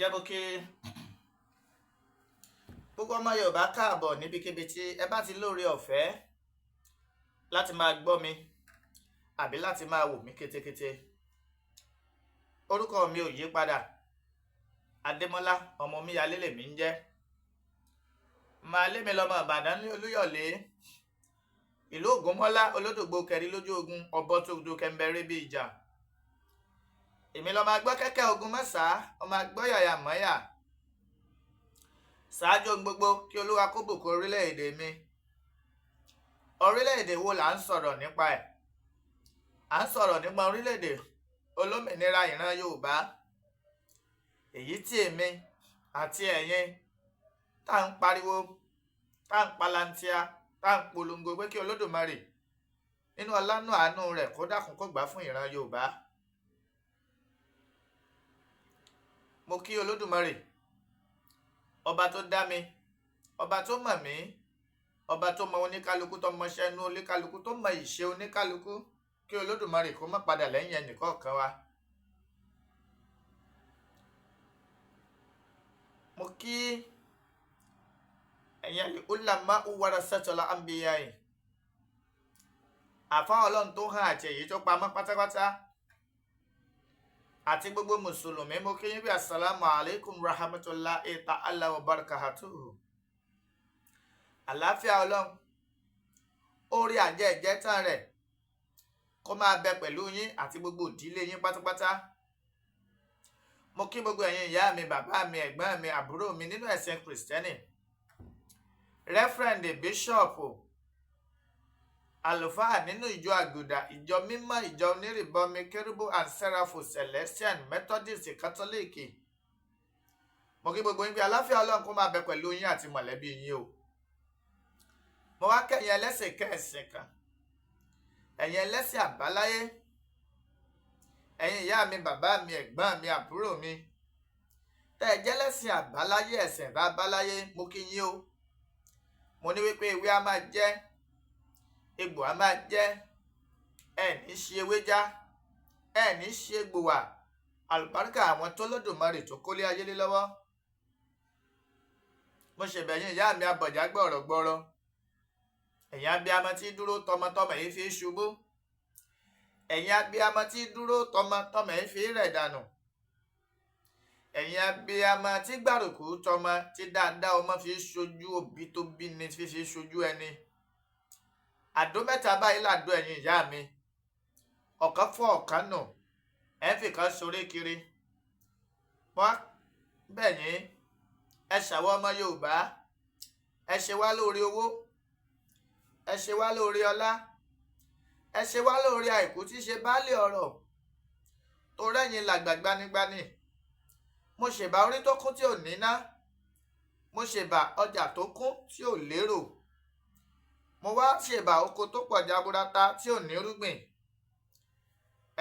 Ǹjẹ́ mo kí gbogbo ọmọ Yorùbá káàbọ̀ níbikíbi tí ẹ bá ti lóore ọ̀fẹ́ láti máa gbọ́ mi àbí láti máa wò mí kétékété. Orúkọ mi ò yí padà, Adémọ́lá ọmọ Omíyalé lèmi ń jẹ́. Màá lé mi lọ́mọ Ìbàdàn ní Olúyọ̀lé, ìlú Ògúnmọ́lá olódògbò kẹrí lójú ogun, ọbọ tó do kẹmbẹrẹ bí ìjà. Èmi lọ́mọ agbọ́ kẹ́kẹ́ ogun mẹ́sàá, ọmọ agbọ́ yàyà mọ́yà. Ṣáájú ohun gbogbo kí Olúwa kó bùkún orílẹ̀-èdè mi. Orílẹ̀-èdè wo là ń sọ̀rọ̀ nípa ẹ̀? À ń sọ̀rọ̀ nípa orílẹ̀-èdè olómìnira ìran Yorùbá, èyí tí èmi àti ẹ̀yin tá ń pariwo, tá ń palantia, tá ń polongo pé kí Olódùmarè nínú ọlánú àánú rẹ̀ kó dákun kó gbà fún ìran Yorùbá. Mo kí Olódùmarè, ọba tó dá mi, ọba tó mọ̀ mí, ọba tó mọ oníkálukú, tó mọṣẹ́ inú oníkálukú, tó mọ ìṣe oníkálukú, kí Olódùmarè kó má padà lẹ́yìn ẹnìkọ̀ọ̀kan wa. Mo kí ẹ̀yin al-ulama warasatul anbiya, àfá Ọlọ́run tó hàn àti èyí tó pamọ́ pátápátá, àti gbogbo mùsùlùmí. Mo kí yín bí assalamu alaikum rahmatullahi ta'ala wa barakatuhu. Àlàáfíà Ọlọ́run, orí àjẹ́ ìjẹ́tàn rẹ̀ kó máa bẹ pẹ̀lú yín àti gbogbo ìdílé yín pátápátá. Mo kí gbogbo ẹ̀yin ìyá mi, bàbá mi, ẹ̀gbọ́n mi, àbúrò mi nínú ẹ̀sìn Kristẹni, Reverend Bishop, àlùfáà nínú ìjọ àgùdà, ìjọ mímọ́, ìjọ onírìbọmi, kérúbù and sẹ́ráfù, Celestian, Methodist, Catholic. Mo kí gbogbo yín bí àlàáfíà Ọlọ́run kó máa bẹ pẹ̀lú yín àti mọ̀lẹ́bí yín o. Mo wá kẹ́yin ẹlẹ́sìn kẹ́ẹ̀sìn kan, ẹ̀yin ẹlẹ́sìn àbáláyé, ẹ̀yin ìyá mi, bàbá mi, ẹ̀gbọ́n mi, àbúrò mi, tẹ́ ẹ jẹ́ lẹ́sìn àbáláyé, ẹ̀sìn àbáláyé, mo kí yín o. Mo ní wípé ewé a máa jẹ́, egbò a máa jẹ́, ẹ̀ní ṣe ewé já, ẹ̀ní ṣe egbò wà, àlùbáríkà àwọn tó lódùmarè tó kólé ayé lé lọ́wọ́. Mo ṣèbẹ̀yìn ìyá mi abọ̀já gbọ̀rọ̀gbọ̀rọ̀, ẹ̀yin abiyamọ tí dúró tọmọtọmọ yìí fi ṣubú, ẹ̀yin abiyamọ tí dúró tọmọtọmọ yìí fi rẹ̀ dànù, ẹ̀yin abiyamọ tí gbàrùkù tọmọ tí dáadáa ọmọ fi ṣojú òbí tó bí ni fi ṣojú ẹni. Àdó mẹ́ta báyìí làdó ẹ̀yin ìyá mi, ọ̀kan fọ́ ọ̀kan nù, ẹ̀ ń fìkan ṣoré kiri. Wọ́n bẹ̀yìn ẹ ṣàwọ́ ọmọ Yorùbá, ẹ ṣe wá lórí owó, ẹ ṣe wá lórí ọlá, ẹ ṣe wá lórí àìkú tí ṣe baálé ọ̀rọ̀, tó rẹ́yìn làgbà gbanigbani. Mo ṣèbà orí tó kún tí ò níná, mo ṣèbà ọjà tó kún tí ò lérò, mo wá ṣèbà oko tó pọ̀ jaburata tí ò nírúgbìn.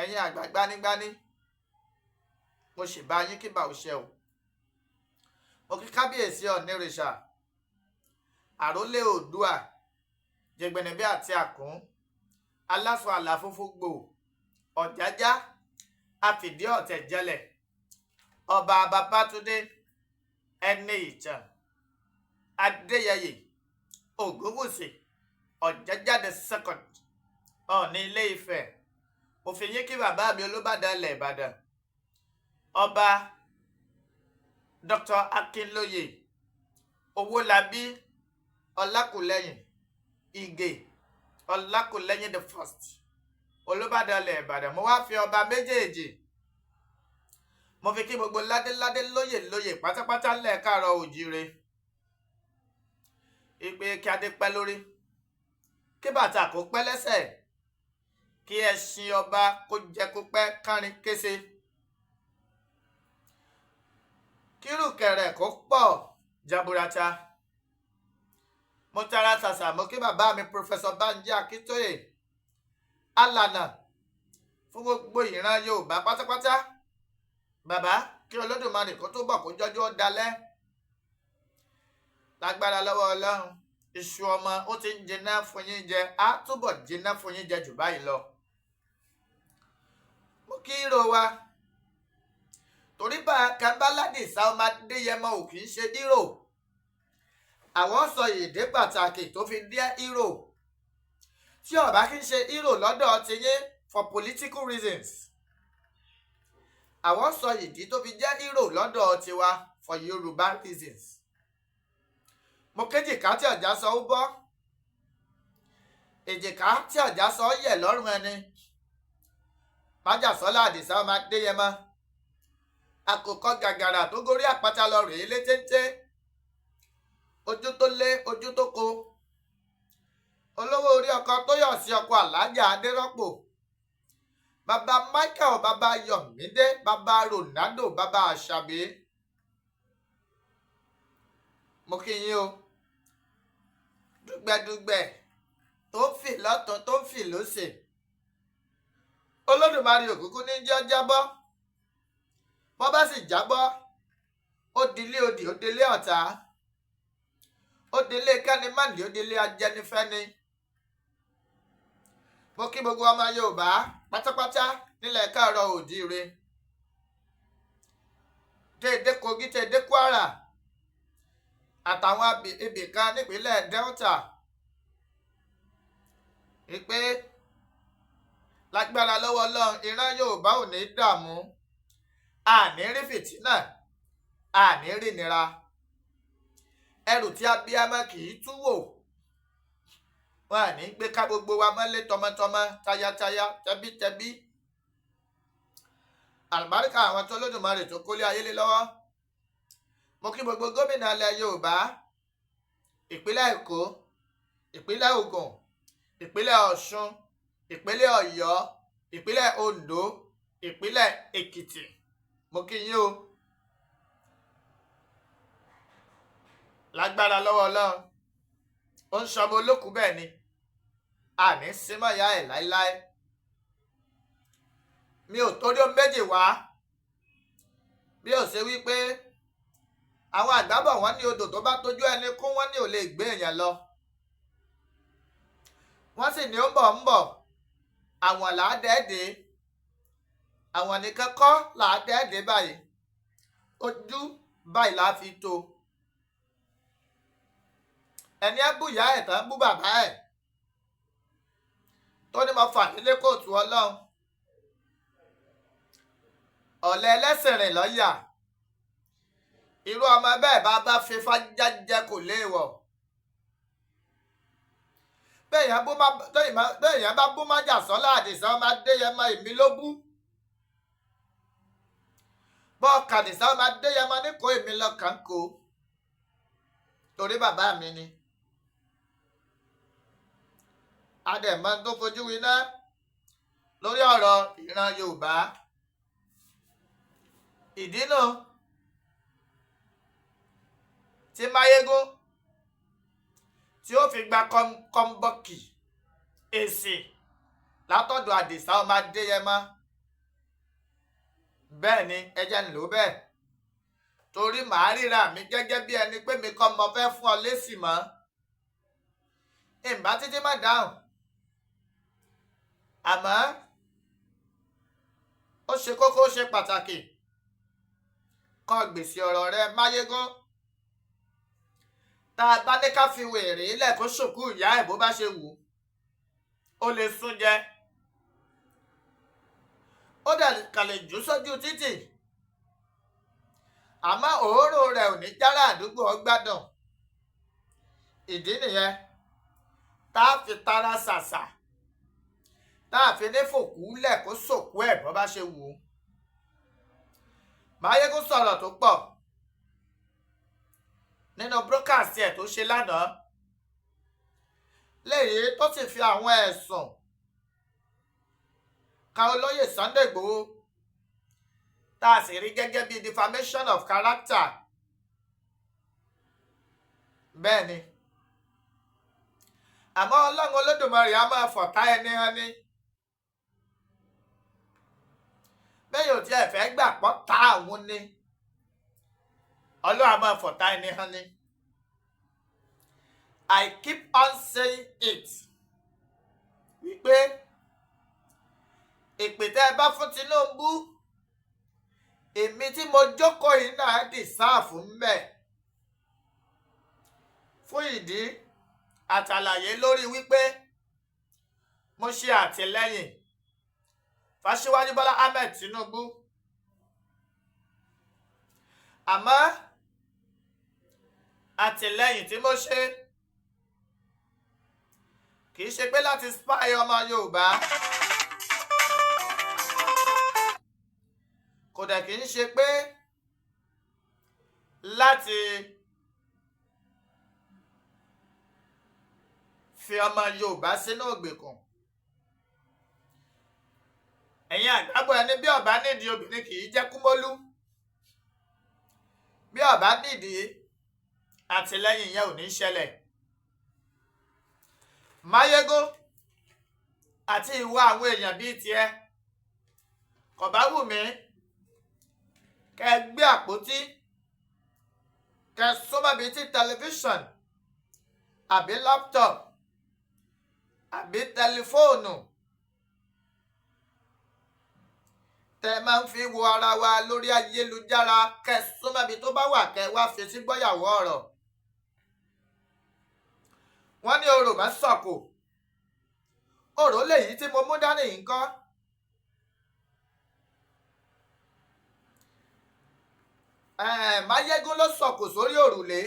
Ẹ̀yin àgbà gbanigbani, mo ṣèbà yín kí bá ò ṣe o. Mo kí kábíyèsí ọ̀nìrìṣà, àrólé Oòduà, jẹgbẹnẹbẹ àti àkún, aláṣọ àlàfúnfúngbò, ọ̀jájá, àfìdí ọ̀tẹ̀ jẹlẹ̀, ọba Babátúndé ẹni ìtàn, Adéyẹyè Ògúnwùsì Ọ̀jájáde second, Ọọ̀ni Ilé Ifẹ̀. Mo fi yín kí bàbá mi Olúbàdàn ilẹ̀ Ìbàdàn, ọba Dr. Akínlóye Owólabí Ọlákùlẹ́yìn Ìgè Ọlákùlẹ́yìn the first, Olúbàdàn ilẹ̀ Ìbàdàn. Mo wá fi ọba méjèèjì, mo fi kí gbogbo ládéládé lóyè pátápátá ńlẹ̀ káàárọ̀ òjíire. Ìpè kí adé pẹ́ lórí, kí bàtà kó pẹ́ lẹ́sẹ̀, kí ẹṣin ọba kó jẹ kó pẹ́ kárin kése, kí rùkẹ̀rẹ̀ kó pọ̀ jaburata. Mo tara ṣàṣà mo kí bàbá mi Professor Banji Akíntóyè, alànà fún gbogbo ìran Yorùbá pátápátá. Bàbá, kí Olódùmarè kó tó bọ̀ kó jọjọ́ dalẹ́. Lágbára lọ́wọ́ Ọlọ́run, iṣu ọmọ ó ti ń jiná fún yín jẹ, á túbọ̀ jiná fún yín jẹ jù báyìí lọ. Mo kí ìró wa torí bá Kábáládìsá ọmọ Adéyẹmọ ò kì í ṣe hero. Àwọn sọ èdè pàtàkì tó fi dé hero. Tí ó bá kì í ṣe hero lọ́dọ̀ tiyín for political reasons. Àwọn sọ ìdí tó fi jẹ́ hero lọ́dọ̀ tiwa for Yoruba reasons. Mo kéjìká tí ọ̀já sọ ó bọ́. Èjìká tí ọ̀já sọ ó yẹ̀ lọ́rùn ẹni. Májàsọ́lá Àdìsá ọmọ Adéyẹmọ. Àkùkọ gàgàrà tó gorí àpáta lọ rèé létéńté. Ojú tó lé ojú tó ko. Olówó orí ọkọ tó yọ̀ sí ọkọ Àlájà Adérọ́pò. Bàbá Michael, bàbá Yọ̀mídé, bàbá Ronaldo, bàbá Àṣàbí. Mo kí yín o. Dùgbẹ̀dùgbẹ̀ tó ń fì lọ́tún tó ń fì lósì. Olódùmarè òkùnkùn ní jẹ́ jábọ́. Wọ́n bá sì jábọ́. Ó dilé odì, ó dilé ọ̀tá. Ó dilé kẹ́nimánì, ó dilé ajẹnifẹ́ni. Mo kí gbogbo ọmọ Yorùbá pátápátá nílẹ̀ Káàárọ̀ Oòjíire. Tèdè Kogi, tèdè Kwara. Àtàwọn ibì kan nípínlẹ̀ Delta. Ìpè lágbára lọ́wọ́ Ọlọ́run ìran Yorùbá ò ní dààmú. Àní rí fìtínà, àní rí nira. Ẹrù tí abiyamọ kì í tú wò. Wọ́n à ní gbé ká gbogbo wa mọ́lé tọmọtọmọ, tayátayá, tẹbítẹbí. Àlùbáríkà àwọn tó Olódùmarè tó kólé ayé lé lọ́wọ́. Mo kí gbogbo gómìnà ilẹ̀ Yorùbá, ìpínlẹ̀ Èkó, ìpínlẹ̀ Ògùn, ìpínlẹ̀ Ọ̀ṣun, ìpínlẹ̀ Ọ̀yọ́, ìpínlẹ̀ Oǹdó, ìpínlẹ̀ Èkìtì. Mo kí yín o. Lágbára lọ́wọ́ Ọlọ́run. Ó ń ṣọmọ olókùú bẹ́ẹ̀ ni. Àní símọ́ ìyá ẹ̀ láíláí. Mi ò torí ohun méjì wá. Bí ó ṣe wípé àwọn àgbàbọ̀ wọ́n ní odò tó bá tójú ẹni kún wọ́n ní ò lè gbé èèyàn lọ. Wọ́n sì ní ó ń bọ̀. Àwọn làádẹ́ẹ̀dẹ́. Àwọn nìkan kọ́ làádẹ́ẹ̀dẹ́ báyìí. Ojú báyìí la fi tó. Ẹni ẹ bú ìyá ẹ̀ tán bú bàbá ẹ̀. Tó ní mo fà nílé kóòtù Ọlọ́run. Ọ̀lẹ ẹlẹ́sìn rìn lọ́yà. Irú ọmọ bẹ́ẹ̀ bá fífá jájẹ kò léèwọ̀. Béèyàn bá bú Májàsọ́lá Àdìsá ọmọ Adéyẹmọ èmi ló bú. Bọ́ọ̀kà Àdìsá ọmọ Adéyẹmọ ní kò èmi lọ́kàn kó. Torí bàbá mi ni. Adẹ̀mọ́ tó fojú winá lórí ọ̀rọ̀ ìran Yorùbá. Ìdí náà tí Maiyegun tí ó fi gba kọ́ńbọ́ọ̀kì èsì látọ̀dọ̀ Àdìsá ọmọ Adéyẹmọ. Bẹ́ẹ̀ ni ẹjẹ́ ń lò bẹ́ẹ̀. Torí màá ríra mi gẹ́gẹ́ bí ẹni pé mi kọ́ mo fẹ́ fún ọ lésì mọ́. Ìbá títí má dáhùn. Àmọ́ ó ṣe kókó, ó ṣe pàtàkì. Kọ gbèsè ọ̀rọ̀ rẹ Maiyegun. Tá a bá ní ká fi wèrè ilẹ̀ kó ṣòkú ìyá ẹ̀ bó bá ṣe wù. Ó lè sún jẹ. Ó dẹ̀ kàn lè jù sójú títì. Àmọ́ òórùn rẹ̀ ò ní jára àdúgbò ọgbádùn. Ìdí nìyẹn tá a fi tara ṣàṣà. Tá a fi ní fòkú lẹ̀ kó ṣòkú ẹ̀ bó bá ṣe wù. Maiyegun sọ̀rọ̀ tó pọ̀ nínú broadcast ẹ̀ tó ṣe lánàá. Léyìí tó sì fi àwọn ẹ̀sùn ka olóyè Sunday Igboho. Tá a sì rí gẹ́gẹ́ bí defamation of character. Bẹ́ẹ̀ ni. Àmọ́ Ọlọ́run Olódùmarè á máa fọ̀tá ẹni hàn ni. Bẹ́ẹ̀ ò tiẹ̀ fẹ́ gbà pọ́ ta àwọn ni. Ọlọ́run á máa fọ̀tá ẹni hàn ni. I keep on saying it. Wípé èpè tẹ́ ẹ bá fún Tinubu, èmi tí mo jókòó yìí náà dìsáàfù ń bẹ̀ fún ìdí àtàlàyé lórí wípé mo ṣe àtìlẹ́yìn f'Aṣíwájú Bọ́lá Ahmed Tinubu, àmọ́ àtìlẹ́yìn tí mo ṣe kìí ṣe pé láti spy ọmọ Yorùbá, kò dẹ̀ kìí ṣe pé láti fi ọmọ Yorùbá sínú ìgbèkùn. Ẹ̀yin àgbàgbọ́ ẹni bí ọba nídìí obìnrin kìí jẹ́ kúmólú. Bí ọba nídìí àtìlẹ́yìn yẹn ò ní ṣẹlẹ̀. Maiyegun àti ìwà àwọn èèyàn bíi tiẹ̀ kò bá wù mí kẹ́ gbé àpótí kẹ́ súnmọ́ bíi ti tẹlifíṣàn àbí laptop àbí tẹlifóònù tẹ́ máa ń fi wo ara wa lórí ayélujára, kẹ́ súnmọ́ bíi tó bá wà kẹ́ wá fetí gbọ́yàwó ọ̀rọ̀. Wọ́n ní orò máa sọ̀kò, orò lèyí tí mo mú dání yìí ńkọ́. Maiyegun ló sọ̀kò sórí òrùlé,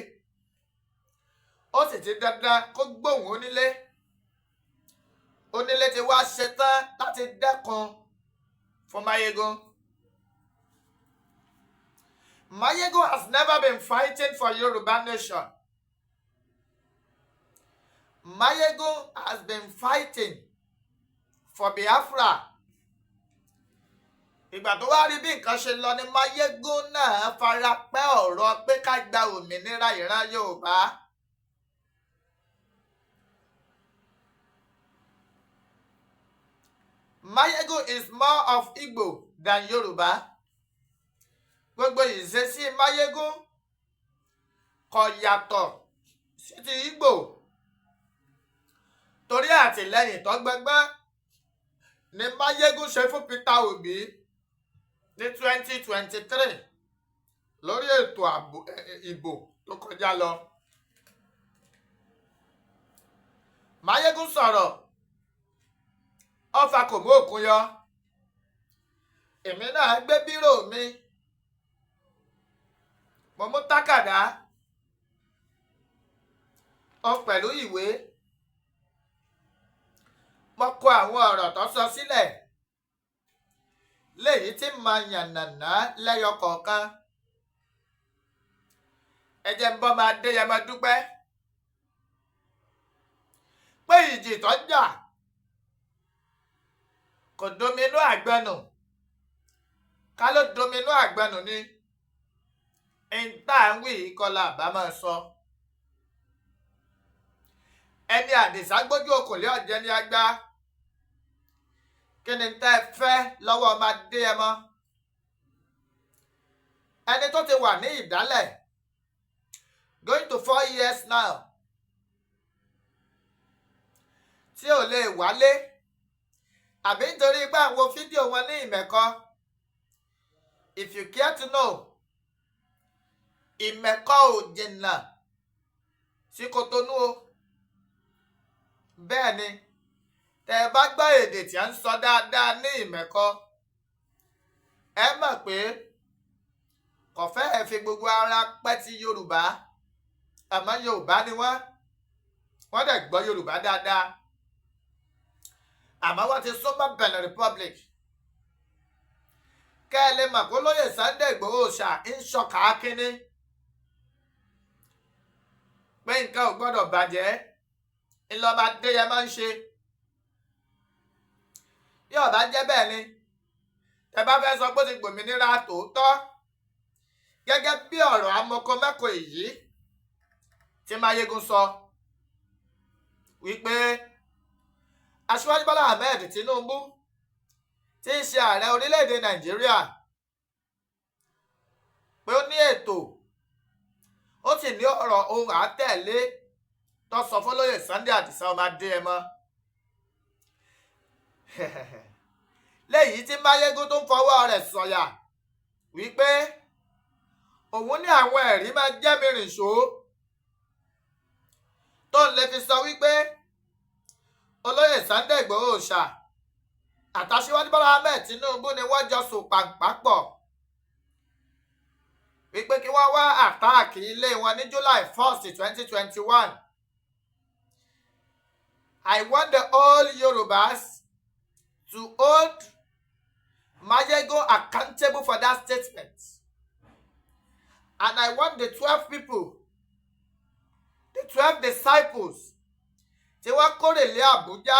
ó sì ti dandan kó gbóhùn onílé. Onílé ti wá ṣetán láti dẹ́kun fún Maiyegun. Maiyegun has never been fighting for Yoruba nation. Maiyegun has been fighting for Biafra. Ìgbà tó wá rí bí nǹkan ṣe lọ ni Maiyegun náà fara pẹ́ ọ̀rọ̀ pé ká gba òmìnira ìran Yorùbá. Maiyegun is more of Igbo than Yoruba. Gbogbo ìṣesí Maiyegun kò yàtọ̀ sí ti Igbo. Torí àtìlẹ́yìn tó gbẹgbẹ́ ni Maiyegun ṣe fún Peter Obi ní 2023 lórí ètò ìbò tó kọjá lọ. Maiyegun sọ̀rọ̀, ọfà kò mú òkun yọ. Èmi náà gbé bírò mi, mo mú tákàdá pẹ̀lú ìwé, mo kọ àwọn ọ̀rọ̀ tó sọ sílẹ̀ léyìí tí máa yànnàná lẹ́yọ kọ̀ọ̀kan. Ẹ jẹ́ n bọ́ máa dé yẹn máa dúpẹ́ pé ìjì tó jà kò dominú àgbẹnù. Ká ló dominú àgbẹnù ni ìntàwí ìkọlà bá máa sọ. Ẹni àdìsá gbójú okòlé ọ̀jẹ̀ ní agbá. Kí ni tẹ́ ẹ fẹ́ lọ́wọ́ ọmọ adé ẹ mọ́? Ẹni tó ti wà ní ìdálẹ̀ going to 4 years now, tí ò lè wálé àbí nítorí pé àwọn fídíò wọn ní ìmẹ̀kọ. If you care to know, ìmẹ̀kọ ò jìnnà sí Kòtónú o. Bẹ́ẹ̀ ni, tẹ́ ẹ bá gbọ́ èdè tí a ń sọ dáadáa ní ìmẹ̀kọ, ẹ mọ̀ pé kò fẹ́ fi gbogbo ara pẹ́ ti Yorùbá, àmọ́ Yorùbá ni wọ́n dẹ̀ gbọ́ Yorùbá dáadáa. Àmọ́ wọ́n ti súnmọ́ Benin Republic. Kẹ́ ẹ lè mọ̀ pé Olóyè Sunday Igboho Oosha ń ṣọkà kínní pé nǹkan ò gbọ́dọ̀ bàjẹ́ ńlọba Adéyẹ máa ń ṣe. Bí ó bá jẹ́ bẹ́ẹ̀ ni ẹ bá fẹ́ sọ pé ó ti gbòmìnira tòótọ́, gẹ́gẹ́ bí ọ̀rọ̀ amọ̀kọ́mẹ́kọ̀ èyí tí Maiyegun sọ wípé Aṣíwájú Bọ́lá Ahmed Tinubu tí í ṣe ààrẹ orílẹ̀-èdè Nàìjíríà pé ó ní ètò, ó sì ní ọ̀rọ̀ ohun àtẹ̀lé tó sọ fún Olóyè Sunday Àdìsá ọmọ Adéyẹmọ. Léyìí tí Maiyegun tó ń fọwọ́ rẹ̀ sọ̀yà wípé òun ní àwọn ẹ̀rí máa jẹ́ mi rìnṣó tó ń lè fi sọ wípé olóyè Sunday Igboho Oosha àtàṣíwájú Bọ́lá Ahmed Tinubu ni wọ́n jọ sùn pàǹpá pọ̀ wípé kí wọ́n wá àtáàkì ilé wọn ní July 1st 2021. I want the all Yorubas to hold Maiyegun accountable for that statement. And I want the 12 people, the 12 disciples, tí wọ́n kórè lé Àbújá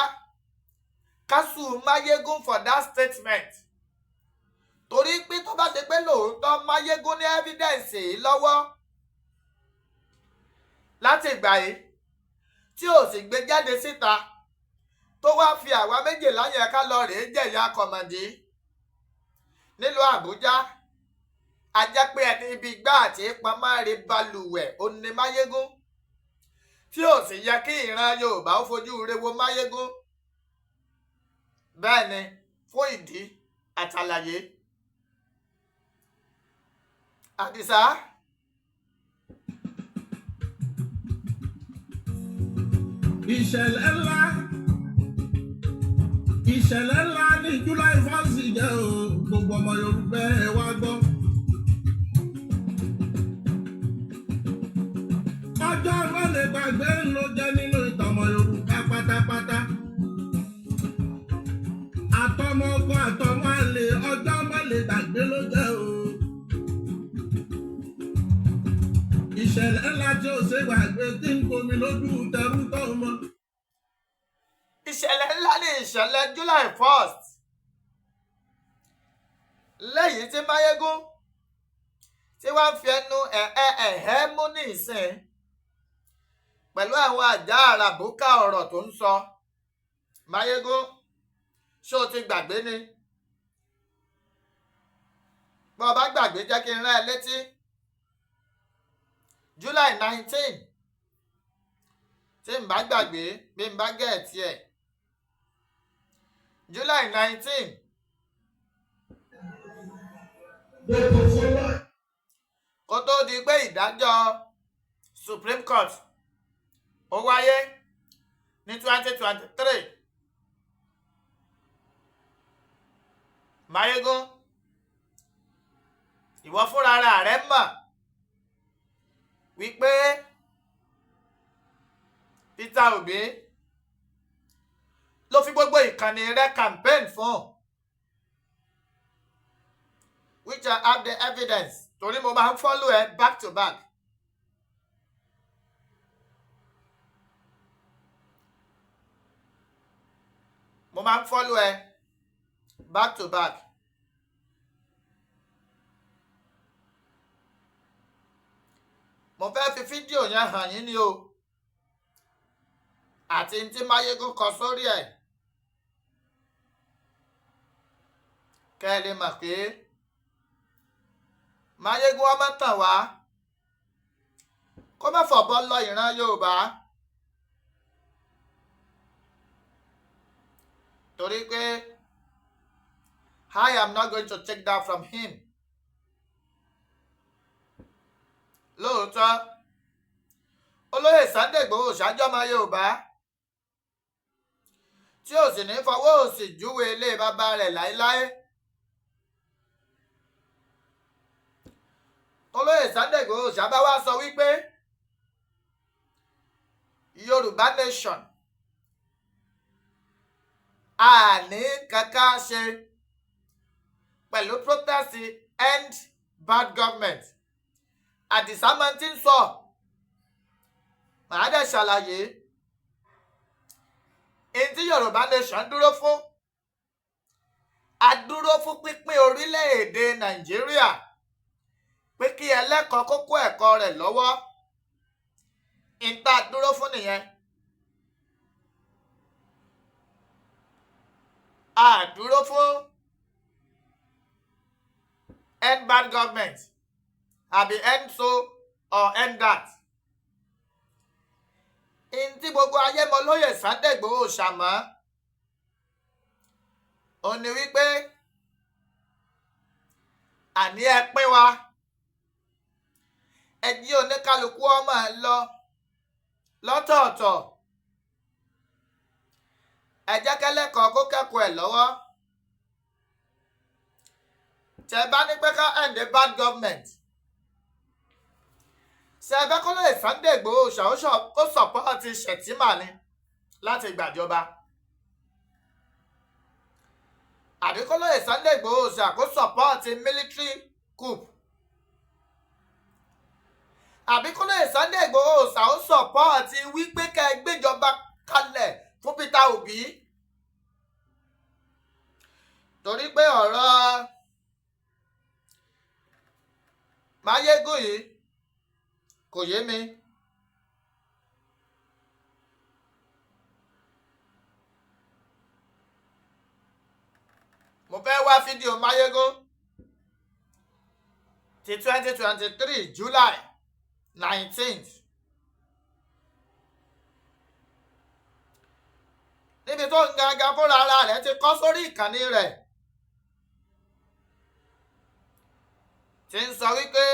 kásù Maiyegun for that statement. Torí pé tó bá ṣe pé lóòótọ́ Maiyegun ní evidence yìí lọ́wọ́ láti ìgbà yìí tí ò sì gbé jáde síta tó wá fi àwa méjìlá yẹn ká lọ rèé jẹ̀yà kọ̀mọ̀dé nílùú Àbújá, a jẹ́ pé ẹni ibi gbá àti pamari balùwẹ̀ ó ní Maiyegun tí ò sì yẹ kí ìran Yorùbá ó fojú rewo Maiyegun. Bẹ́ẹ̀ ni fún ìdí àtàlàyé Àdìsá. Ìṣẹ̀lẹ̀ ńlá ní July 1st jẹ́ o, gbogbo ọmọ Yorùbá ẹ wá gbọ́. Ọjọ́ mọ́lẹ̀ gbàgbé ló jẹ́ nínú ìtàn ọmọ Yorùbá pátápátá. Àtọmọ ọkọ àtọmọ àlè ọjọ́ mọ́lẹ̀ gbàgbé ló jẹ́ o. Ìṣẹ̀lẹ̀ ńlá tí ó ṣe gbàgbé tí ń gbomi lójú tẹrú tọmọ. Ìṣẹ̀lẹ̀ ńlá ní ìṣẹ̀lẹ̀ July 1st lẹ́yìn tí Maiyegun tí wọ́n fi ẹnu ẹ̀hẹ́ mú ní ìsìn pẹ̀lú àwọn àjà àràbùkà ọ̀rọ̀ tó ń sọ. Maiyegun, ṣó o ti gbàgbé ni? Bọ́ ọ bá gbàgbé jẹ́ kí n rán ẹ létí. July 19 tí n bá gbàgbé bí n bá gẹ̀ẹ́tì ẹ̀. July 19 kó tó di pé ìdájọ́ Supreme Court ó wáyé ní 2023. Maiyegun, ìwọ fúnra rẹ̀ mọ̀ wípé Peter Obi ló fi gbogbo ìkànnì rẹ̀ campaign fún, which I have the evidence torí mo máa ń follow ẹ back to back. Mo máa ń follow ẹ back to back. Mo fẹ́ fi fídíò yẹn hàn yín ni o, àti tí Maiyegun kọ sórí ẹ̀ kẹ́ ẹ lè mọ̀ pé Maiyegun ọmọ tàn wá kó má fọ̀bọ́ lọ ìran Yorùbá, torí pé I am not going to take that from him. Lóòótọ́ olóyè Sunday Igboho Oosha ọmọ Yorùbá tí ò sì ní fọwọ́ òsì júwe ilé bàbá rẹ̀ láéláé. Olóyè Sunday Igboho Oosha bá wá sọ wípé Yorùbá nation àní kankan ṣe pẹ̀lú protest end bad government. Àdìsá máa ti ń sọ, màá dẹ̀ ṣàlàyé èyí tí Yorùbá nation dúró fún. A dúró fún pínpín orílẹ̀-èdè Nàìjíríà, pé kí ẹlẹ́kọ̀ọ́ kó kó ẹ̀kọ́ rẹ̀ lọ́wọ́. Ìta dúró fún nìyẹn. A dúró fún end bad government àbí end so or end that. Ìntí gbogbo ayé mọ lóyè Sunday Igboho Oosha mọ́ ó ní wípé àní ẹ pín wa, ẹ jí oníkálukú ọmọ ẹ lọ lọ́tọ̀ọ̀tọ̀, ẹ jẹ́ kẹ́lẹ́kọ̀ọ́ kó kẹ́kọ̀ọ́ ẹ̀ lọ́wọ́. tẹ́ bá ní pé ká end the bad government, ṣe ẹ fẹ́ kó lóye Sunday Igboho Oosha kó sọ̀pọ́ọ̀tì Shettima ni láti gbàjọba, àbí kó lóye Sunday Igboho Oosha kó sọ̀pọ́ọ̀tì military coup, àbí kó lóye Sunday Igboho Oosha ó sọ̀pọ́ọ̀tì wípé ká ẹ gbéjọba kalẹ̀ fún Peter Obi. torí pé ọ̀rọ̀ Maiyegun yìí kò yé mi. mo fẹ́ wá fídíò Maiyegun ti 2023 July 19th níbi tó ń gangan fúnra ara rẹ̀ ti kọ́ sórí ìkànnì rẹ̀ tí ń sọ wípé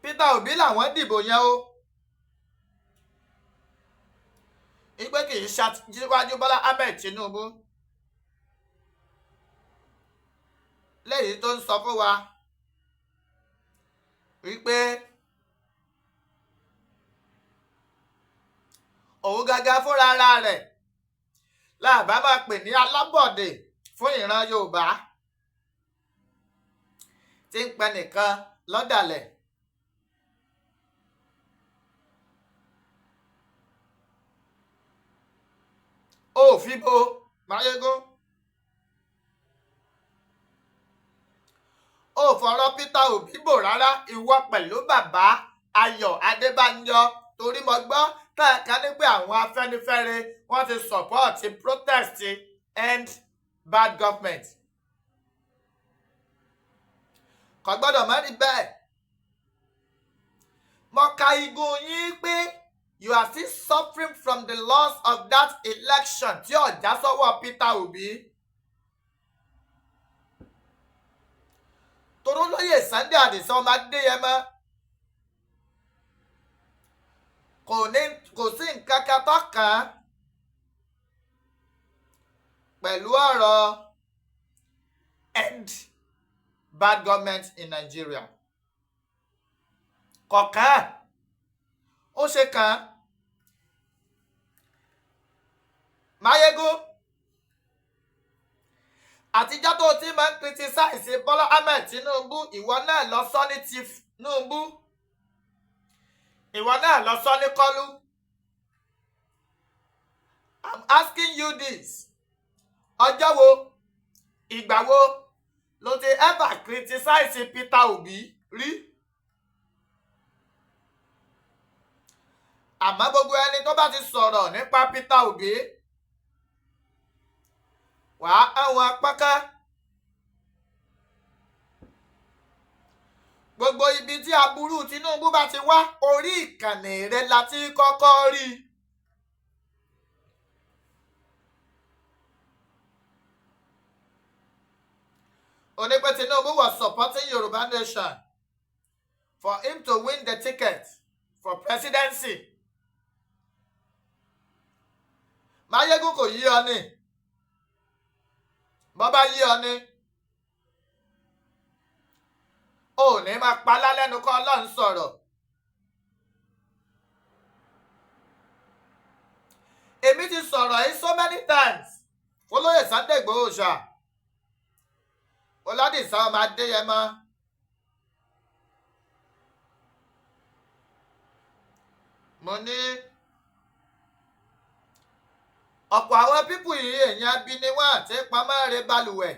Peter Obi làwọn dìbò yẹn o, wípé kì í ṣàjíwájú Bọ́lá Ahmed Tinubu, léyìí tó ń sọ fún wa wípé òun gangan fúnra ara rẹ̀ làbá máa pè ní alábọ̀dé fún ìran Yorùbá tí ń pẹ nìkan lọ́dàlẹ̀. ó fi bo Maiyegun, ó fọ̀rọ̀ Peter Obi bò rárá, ìwọ pẹ̀lú bàbá Ayọ̀ Adébánjọ, torí mo gbọ́ tẹ́ẹ̀kan ní pé àwọn Afẹ́nifẹ́re wọ́n ti support protest end bad government. kò gbọ́dọ̀ má rí bẹ́ẹ̀. mo ka igun yín pé you are still suffering from the loss of that election tí ó já sọ́wọ́ Peter Obi. toró lóye Sunday Adisa ọmọ Adéyẹmọ kò sí nǹkan kan tó kàn án pẹ̀lú ọ̀rọ̀ end bad government in Nigeria. kọ̀ọ̀kan ó ṣe kàn án. Maiyegun, àtijọ́ tó ti máa ń criticize Bọ́lá Ahmed Tinubu, ìwọ náà lọ sọ ní Tinubu, ìwọ náà lọ sọ ní Kọ́lú. I'm asking you this, ọjọ́ wo, ìgbà wo ló ti ever criticize Peter Obi rí? àmọ́ gbogbo ẹni tó bá ti sọ̀rọ̀ nípa Peter Obi wàá àwọn apáká. gbogbo ibi tí aburú Tinubu bá ti wá, orí ìkànnì rẹ̀ láti kọ́kọ́ rí. ó ní pé Tinubu was supporting Yoruba nation for him to win the ticket for presidency. Maiyegun kò yí ọ ní, bọ́ bá yí ọ ní, ò ní máa pa lálẹ́nu kọ́ Ọlọ́run sọ̀rọ̀. èmi ti sọ̀rọ̀ yìí so many times Olóyè Sunday Igboho Oosha, Ọládìsá ọmọ Adéyẹmọ, mo ní ọ̀pọ̀ àwọn pípù yìí èèyàn bí ni wọ́n àti pamọ́ rẹ̀ balùwẹ̀.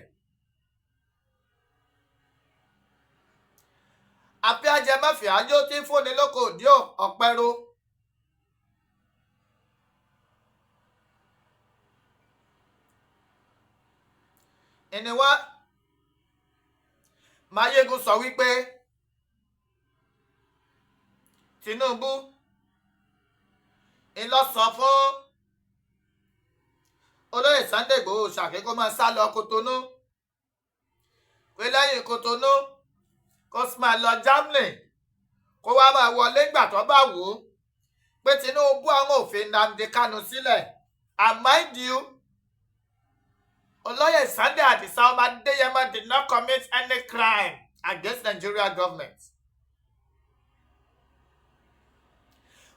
àfi ajẹmọ́fì àjò tí fúnni lóko òdí ọ̀pẹ́rọ. ìníwá Maiyegun sọ wípé Tinubu ń lọ sọ fún olóyè Sunday Igboho Oosha kó máa sá lọ Kotonu, pé lẹ́yìn Kotonu kó máa lọ Germany, kó wá máa wọlé ìgbà tó bá wò ó, pé Tinubu àwọn òfin Nnamdi Kanu sílẹ̀. And mind you, olóyè Sunday Adisa ọmọ Adéyẹmọ did not commit any crime against Nigeria government.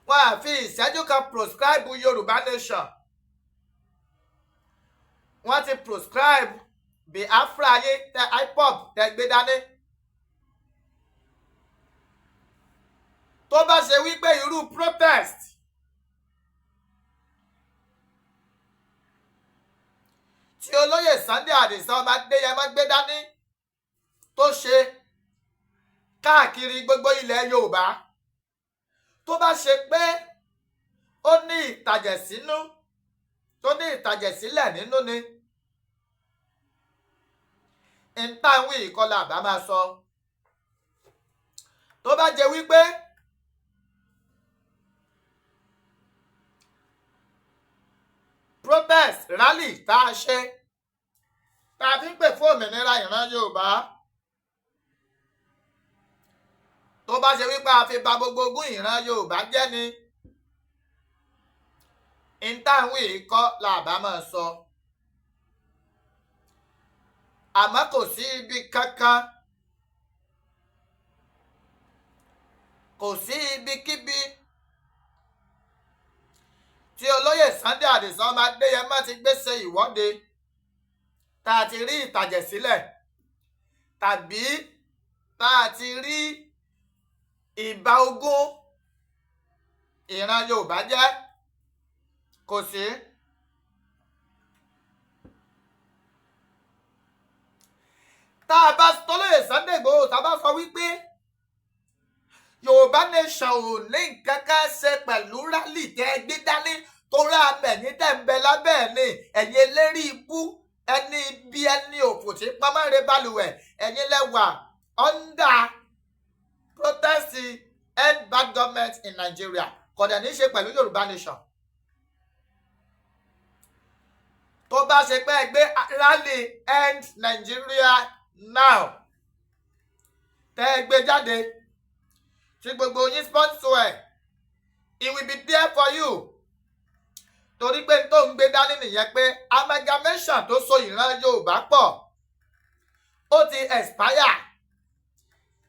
Wọ́n á fi ìṣẹ́jú kan proscribe Yorùbá nation. Wọ́n ti proscribe Biafra ayé tẹ IPOB tẹ gbé dání. Tó bá ṣe wípé irú protest tí olóyè Sunday Adisa ọmọ Adéyẹmọ gbé dání tó ṣe káàkiri gbogbo ilẹ̀ Yorùbá, tó bá ṣe pé ó ní ìtàjẹ̀sínú, tó ní ìtàjẹ̀sílẹ̀ nínú ni, ìtàwí ìkọlà àbá máa sọ. Tó bá jẹ́ wípé protest rally tá a ṣe tá a fi ń pè fún òmìnira ìran Yorùbá, tó bá ṣe wípé a fi bà gbogbo ogún ìran Yorùbá jẹ́ ni, ìtàwí ìkọ́ làbá máa sọ. Àmọ́ kò sí ibi kankan, kò sí ibikíbi tí olóyè Sunday Adisa ọmọ Adéyẹmọ ti gbé ṣe ìwọ́de tá a ti rí ìtàjẹ̀sílẹ̀ tàbí tá a ti rí ìbà ogún ìran Yorùbá jẹ́, kò sí. Tá a bá tọ́lóyè Sunday Igboho tá a bá sọ wípé Yorùbá nation ò ní nǹkan kan ṣe pẹ̀lú rálì tẹ́ gbé dání, torí àmẹ̀yìn tẹ̀ ń bẹ lábẹ́ ẹ̀ ní ẹ̀yin eléri ibú, ẹni ibi, ẹni òfò tí pamọ́re balùwẹ̀, ẹ̀yin lẹ́wà under protest end bad government in Nigeria. Kò dẹ̀ ní ṣe pẹ̀lú Yorùbá nation. Tó bá ṣe pé ẹgbẹ́ rally end Nigeria now tẹ́ ẹ gbé jáde tí gbogbo yín sponsor ẹ̀, it will be there for you. Torí pé tó ń gbé dání nìyẹn pé amalgamation tó so ìran Yorùbá pọ̀ ó ti expire,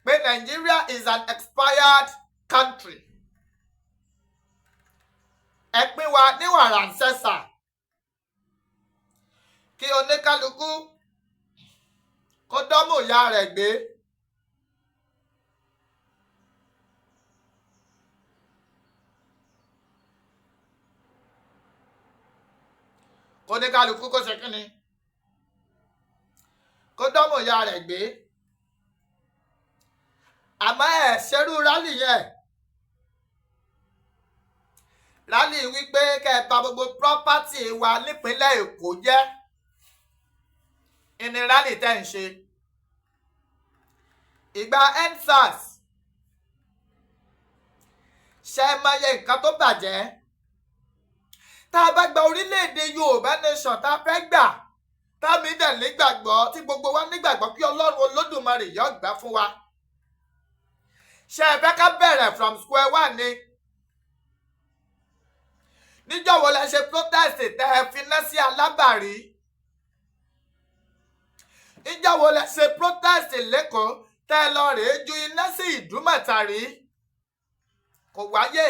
pé Nigeria is an expired country. Ẹ pín wa ní wàrà ń ṣẹ̀ṣà, kí oníkálukú kó dọ́mù ìyá rẹ̀ gbé. Oníkálukú kó ṣe kíni, kó dọ́mù ìyá rẹ̀ gbé. Àmọ́ ẹ̀ ṣerú rálì yẹn, rálì wípé kẹ́ ẹ bà gbogbo property wa nípínlẹ̀ Èkó jẹ́, ìní rálì tẹ́ ń ṣe. Ìgbà EndSARS ṣe mọye nǹkan tó bàjẹ́. Tá a bá gba orílẹ̀-èdè Yorùbá nation tá a fẹ́ gbà, táàmì dẹ̀ nígbàgbọ́, tí gbogbo wa nígbàgbọ́ kí Ọlọ́run Olódùmarè yóò gbà fún wa. Ṣé ẹ fẹ́ ká bẹ̀rẹ̀ from square one ni? Níjọ́ wo lẹ ṣe protest tẹ́ ẹ fi ná sí Alábàrí? Níjọ́ wo lẹ ṣe protest lẹ́kọ̀ọ́ tẹ́ ẹ lọ rèé ju iná sí Ìdúmọ̀tàrí? Kò wáyé.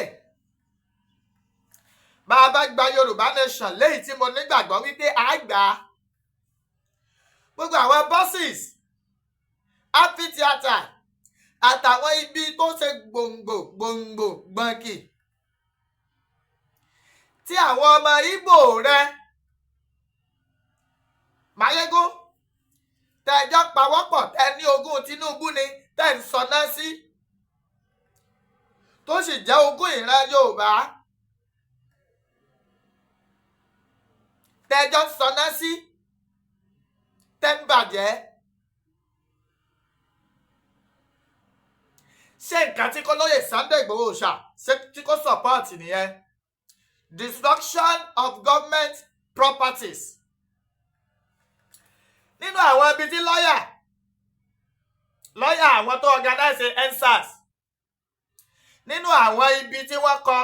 Bá a bá gba Yorùbá nation léyìí tí mo nígbàgbọ́ wípé a gbà á, gbogbo àwọn buses, amphitheatre àtàwọn ibi tó ṣe gbòǹgbò gbọ̀nkì tí àwọn ọmọ Ìgbò rẹ Maiyegun tẹjọ́ pawọ́pọ̀ tẹ ní ogún Tinubu ni tẹ́ ń sọná sí, tó sì jẹ́ ogún ìran Yorùbá tẹjọ́ sọná sí, tẹ́ ń bàjẹ́. Ṣé nǹkan tí kò lóye Sunday Igboho Oosha ṣe tí kò support nìyẹn? Destruction of government properties. Nínú àwọn ibi tí lọ́yà àwọn tó organize EndSARS, nínú àwọn ibi tí wọ́n kọ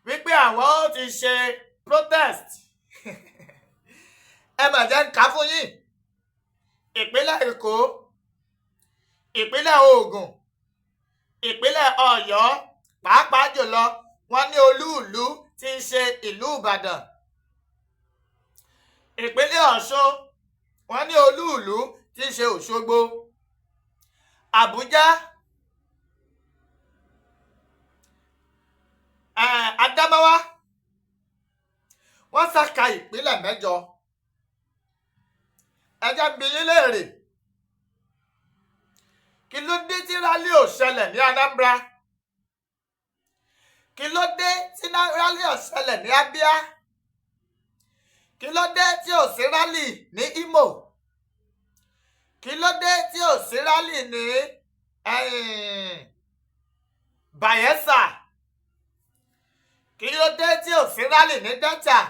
wípé àwọn ó ti ṣe protest ẹ mà jẹ́ ń kà fún yín. Ìpínlẹ̀ Èkó, ìpínlẹ̀ Ògùn, ìpínlẹ̀ Ọ̀yọ́, pàápàá jùlọ wọ́n ní olú-ìlú tí ń ṣe ìlú Ìbàdàn. Ìpínlẹ̀ Ọ̀ṣun wọ́n ní olú-ìlú tí ń ṣe Òṣogbo. Àbújá, Adámáwá, wọ́n ṣàkà ìpínlẹ̀ 8. Ẹ jẹ́ bi yín léèrè, kí ló dé tí rálì ò ṣẹlẹ̀ ní Anambra? Kí ló dé tí rálì ò ṣẹlẹ̀ ní Abia? Kí ló dé tí ò sí rálì ní Imo? Kí ló dé tí ò sí rálì ní Bayelsa? Kí ló dé tí ò sí rálì ní Delta?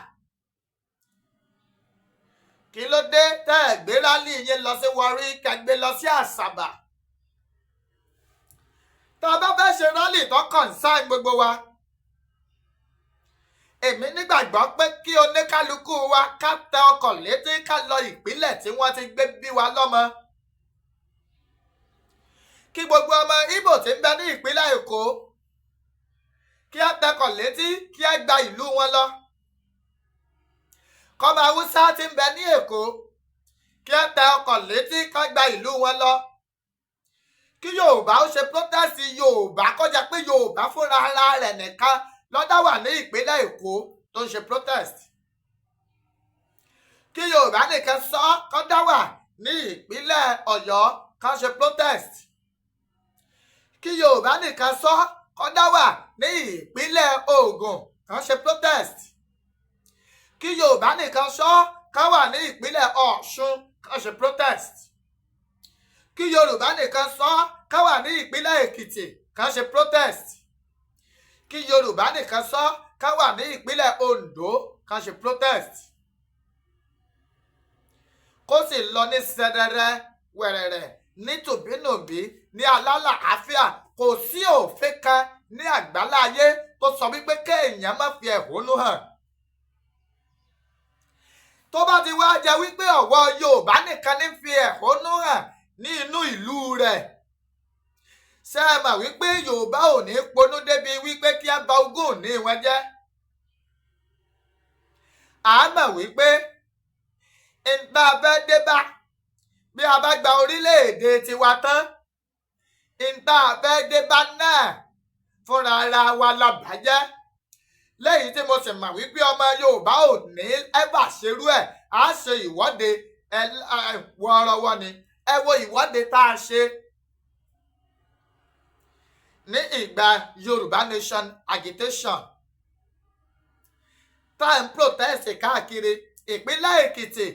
Kí ló dé tẹ́ ẹ̀ gbé rálì yín lọ sí Warri kẹgbẹ́ lọ sí Àsàbà? Tá a bá fẹ́ ṣe rálì tó concern gbogbo wa, èmi nígbàgbọ́ pé kí oníkálukú wa ká tẹ ọkọ̀ létí ká lọ ìpínlẹ̀ tí wọ́n ti gbé bí wa lọ́mọ. Kí gbogbo ọmọ Ìgbò tí ń bẹ ní ìpínlẹ̀ Èkó kí á tẹkọ̀ létí kí á gba ìlú wọn lọ. Kọ́mọ Haúsá tí ń bẹ ní Èkó kí á tẹ ọkọ̀ létí ká gba ìlú wọn lọ. Kí Yorùbá ó ṣe protest Yorùbá kó jẹ́ pé Yorùbá fúnra ara rẹ̀ nìkan lọ́dá wà ní ìpínlẹ̀ Èkó tó ń ṣe protest. Kí Yorùbá nìkan sọ kó dá wà ní ìpínlẹ̀ Ọ̀yọ́ kó ṣe protest. Kí Yorùbá nìkan sọ kó dá wà ní ìpínlẹ̀ Ògùn kó ṣe protest. Kí Yorùbá nìkan sọ kó wà ní ìpínlẹ̀ Ọ̀ṣun kó ṣe protest. Kí Yorùbá nìkan sọ kó wà ní ìpínlẹ̀ Èkìtì kó ṣe protest. Kí Yorùbá nìkan sọ ká wà ní ìpínlẹ̀ Ondo ká ṣe protest. Kó sì lọ ní sẹdẹrẹ wẹ̀rẹ̀rẹ̀ ní tòbínòbí ní alálàáfíà. Kò sí òfin kan ní àgbáláyé tó sọ wípé kéèyàn má fi ẹ̀hónú hàn. Tó bá ti wá jẹ́ wípé ọ̀wọ́ Yorùbá nìkan ní fi ẹ̀hónú hàn ní inú ìlú rẹ̀, ṣé ẹ mọ̀ wípé Yorùbá ò ní ponú débi wípé kí á ba ogún ní wọn jẹ́? À mọ̀ wípé ìta fẹ́ dé bá bí a bá gba orílẹ̀-èdè tiwa tán, ìta fẹ́ dé bá náà fúnra ara wa la bàjẹ́. Lẹ́yìn tí mo sì mọ̀ wípé ọmọ Yorùbá ò ní ẹ́bà ṣerú ẹ̀, á ṣe ìwọ́de wọ́ọ́rọ́wọ́ ni. Ẹ wo ìwọ́de tá a ṣe ní ìgbà Yorùbá Nation agitation tá à ń protest káàkiri. Ìpínlẹ̀ Èkìtì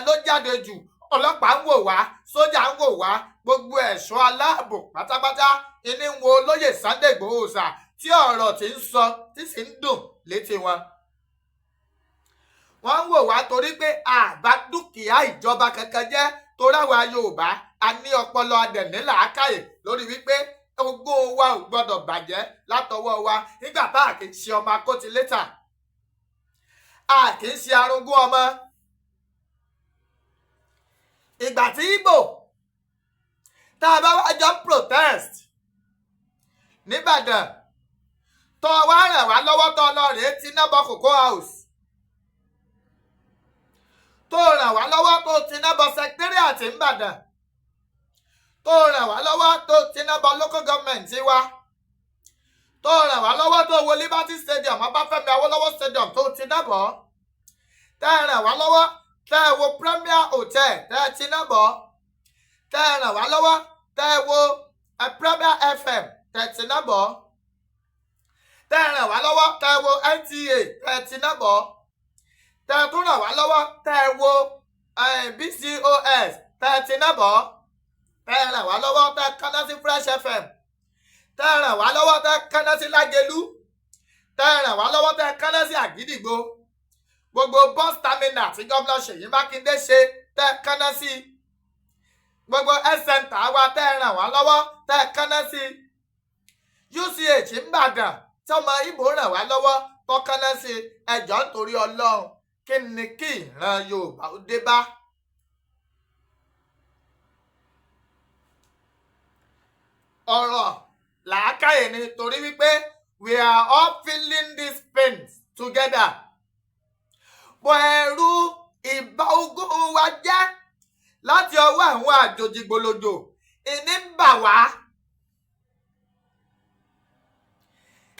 ló jáde jù, ọlọ́pàá ń wò wá, sójà ń wò wá, gbogbo ẹ̀ṣọ́ aláàbò pátápátá ìní ń wo Olóyè Sunday Igboho Oosha tí ọ̀rọ̀ tí ń sọ tí sì ń dùn létí wọn. Wọ́n ń wò wá torí pé àbá dúkìá ìjọba kankan jẹ́, torí àwa Yorùbá a ní ọpọlọ adẹ̀nílàákàyè lórí wípé ogún wa ò gbọdọ̀ bàjẹ́ látọwọ́ wa nígbà tá a kì í ṣe ọmọ akótilétà, a kì í ṣe arúgbó ọmọ. Ìgbà tí Ìgbò tá a bá wá jọ protest nìbàdàn tó wá ràn wá lọ́wọ́ tó lọ rèé ti nábọ̀ Cocoa House, tó ràn wá lọ́wọ́ tó ti nábọ̀ secretariat nìbàdàn, tó ràn wá lọ́wọ́ tó ti nábọ̀ local government wa, tó ràn wá lọ́wọ́ tó wo Liberty Stadium, Ọbáfẹ́mi Awólọ́wọ̀ Stadium tó ti nábọ̀, tẹ́ ràn wá lọ́wọ́ tẹ́ wo Premier Hotel tẹ́ ti nábọ̀, tẹ́ ràn wá lọ́wọ́ tẹ́ wo Premier FM tẹ́ ti nábọ̀, tẹ́ ràn wá lọ́wọ́ tẹ́ wo NTA tẹ́ ti nábọ̀, tẹ́ tún ràn wá lọ́wọ́ tẹ́ wo BCOS tẹ́ ti nábọ̀, tẹ́ ràn wá lọ́wọ́ tẹ́ kánná sí Fresh FM, tẹ́ ràn wá lọ́wọ́ tẹ́ kánná sí Lágelú, tẹ́ ràn wá lọ́wọ́ tẹ́ kánná sí Àgídìgbò. gbogbo bus terminal tí gómìnà Ṣèyí Mákindé ṣe tẹ́ kánná sí gbogbo health center wa tẹ́ ràn wá lọ́wọ́ tẹ́ kánná sí UCH ńbàdàn tí ọmọ Ìgbò ràn wá lọ́wọ́ tó kánná sí ẹjọ́ nítorí Ọlọ́run kí ni kí ìran Yorùbá ó dé bá. ọ̀rọ̀ làákàyè ni torí wípé we are all feeling these pains together. bọ̀ ẹ̀rù ìbá ogún wa jẹ́ láti ọwọ́ àwọn àjòjì gbòlòdò ìní ń bà wá.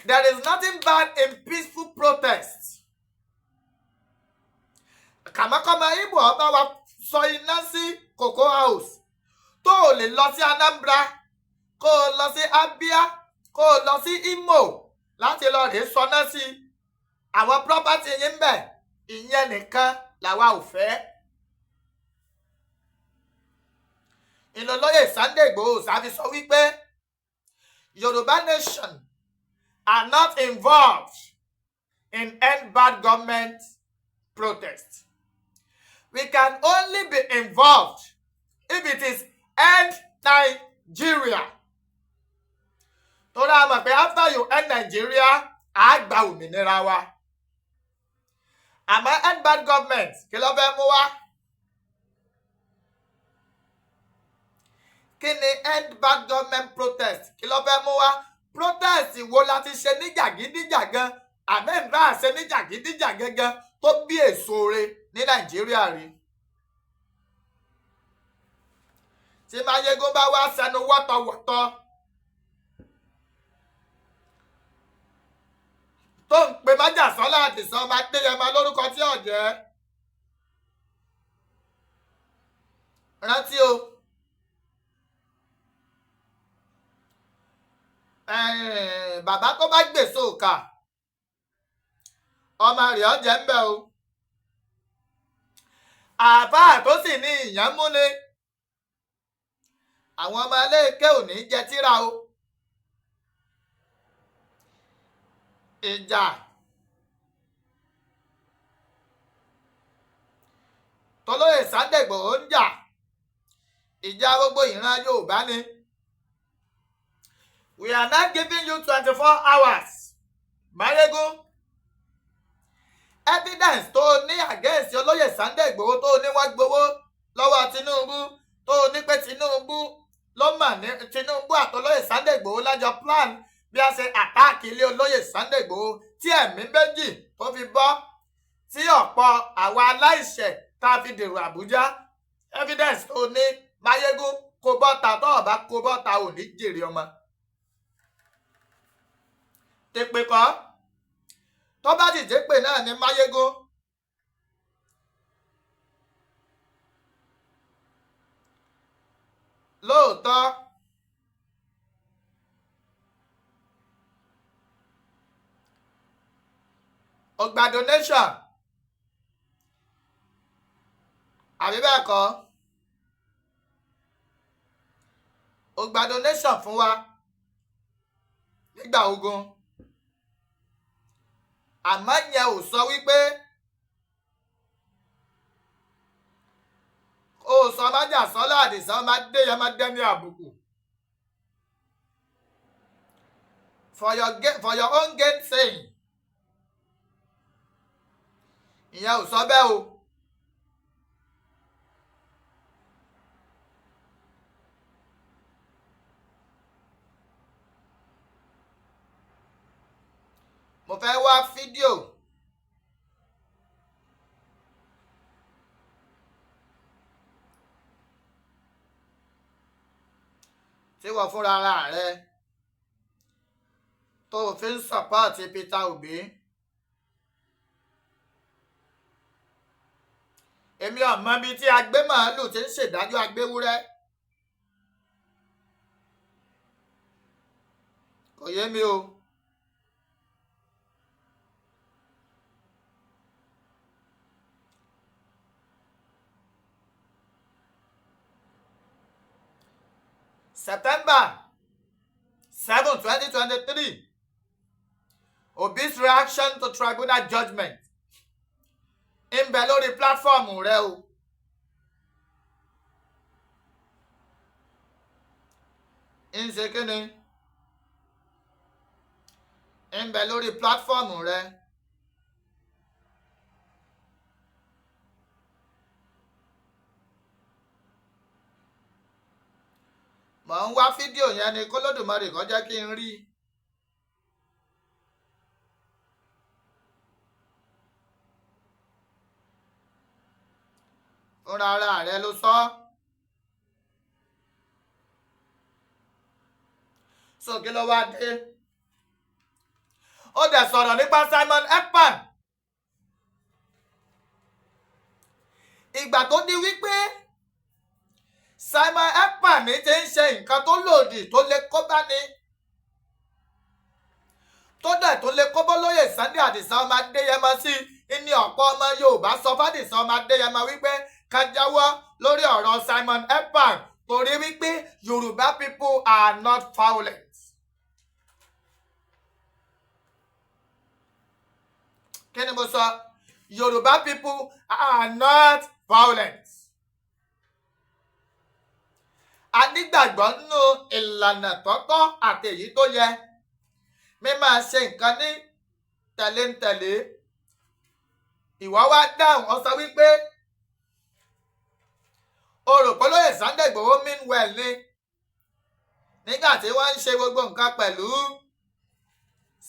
There is nothing bad in peaceful protest. kàmákọ́mọ Ìgbò ọba wa sọ iná sí Cocoa House tó o lè lọ sí Anambra kó o lọ sí Abia kó o lọ sí Imo láti lọ rèé sọná sí àwọn property yín ń bẹ̀ ìyẹn nìkan làwa ò fẹ́. Oloye Sunday Igboho Oosha fi sọ wípé Yoruba nation are not involved in end bad government protest. We can only be involved if it is end Nigeria. Torí a mọ̀ pé after you end Nigeria á gba òmìnira wa. Àmọ́ end bad government kí ló fẹ́ mú wá? Kí ni end bad government protest kí ló fẹ́ mú wá? Protest wo la ti ṣe ní jàgídíjàgan àmẹ́ńdá ṣe ní jàgídíjàgangan tó bí èso re ní Nàìjíríà rí. Tí Maiyegun bá wá sẹnu wọ́tọ̀wọ́tọ̀ tó ń pe májàsọ́lá àdìsán ọmọ Adéyẹmọ lórúkọ tí ò jẹ́. Rántí o. Bàbá tó bá gbèsò òkà ọmọ rẹ̀ ọ̀jẹ̀ ń bẹ̀ o. Àfáà tó sì ní ìyàn múni àwọn ọmọ iléeké ò ní jẹ tíra o. Ìjà t'Oloye Sunday Igboho ń jà ìjà gbogbo ìran Yorùbá ni. We are not giving you 24 hours. Maiyegun, evidence tó ní against Oloye Sunday Igboho tó ní wọ́n gbowó lọ́wọ́ Tinubu tó ní pé Tinubu ló mọ̀ ní Tinubu àt'Oloye Sunday Igboho lájọ plan bí a ṣe àtáàkì ilé Oloye Sunday Igboho tí ẹ̀mí méjì tó fi bọ́ tí ọ̀pọ̀ àwa aláìṣẹ̀ tá a fi dèrò Àbújá. Evidence tó ní Maiyegun kó bọ́ta tó ọ̀bá kó bọ́ta ò ní jèrè ọmọ. Tèpè kọ́ tó bá dìde pè náà ní Maiyegun. Lóòótọ́ ó gba donation àbí bẹ́ẹ̀ kọ́ ó gba donation fún wa nígbà ogun. Àmọ́ yẹn ò sọ wípé ó sọ májàsọ́lá àdìsán máa dé yẹn máa dẹ́ ní àbùkù. For your own gain saying. Ìyẹn ò sọ bẹ́ẹ̀ o. Mo fẹ́ wá fídíò tí wọ́n fúnra rẹ̀ tó fi ń sọ̀pọ́ọ̀tì Peter Obi. Èmi ò mọ ibi tí agbé màálù ti ń ṣèdájọ́ agbéwúrẹ́. Kò yé mi o. September 7, 2023. Obi's reaction to tribunal judgment. ń bẹ lórí pílátífọ́ọ̀mù rẹ o. ń ṣe kí ni? ń bẹ lórí pílátífọ́ọ̀mù rẹ. mò ń wá fídíò yẹn ni k'Olódùmarè kó jẹ́ kí n rí. fúnra ara rẹ ló sọ. so kí ló wá dé? ó dẹ̀ sọ̀rọ̀ nípa Simon Ekpan. ìgbà tó di wípé Simon Ekpan ní ti ń ṣe nǹkan tó lòdì tó lè kó bá ní, tó dẹ̀ tó lè kó bọ́ lóyè Sunday Adisa ọmọ Adéyẹmọ sí ní ọ̀pọ̀ ọmọ Yorùbá sọ f'Adisa ọmọ Adéyẹmọ wípé ká jáwọ́ lórí ọ̀rọ̀ Simon Ekpan torí wípé Yorùbá people are not violent. kí ni mo sọ? Yorùbá people are not violent. a nígbàgbọ́ nínú ìlànà tọ́tọ́ àti èyí tó yẹ. mi máa ṣe nǹkan ní tẹ̀léǹtẹ̀lé. ìwọ wá dáhùn ó sọ wípé o rò pé Olóyè Sunday Igboho mean well ni nígbà tí wọ́n ń ṣe gbogbo nǹkan pẹ̀lú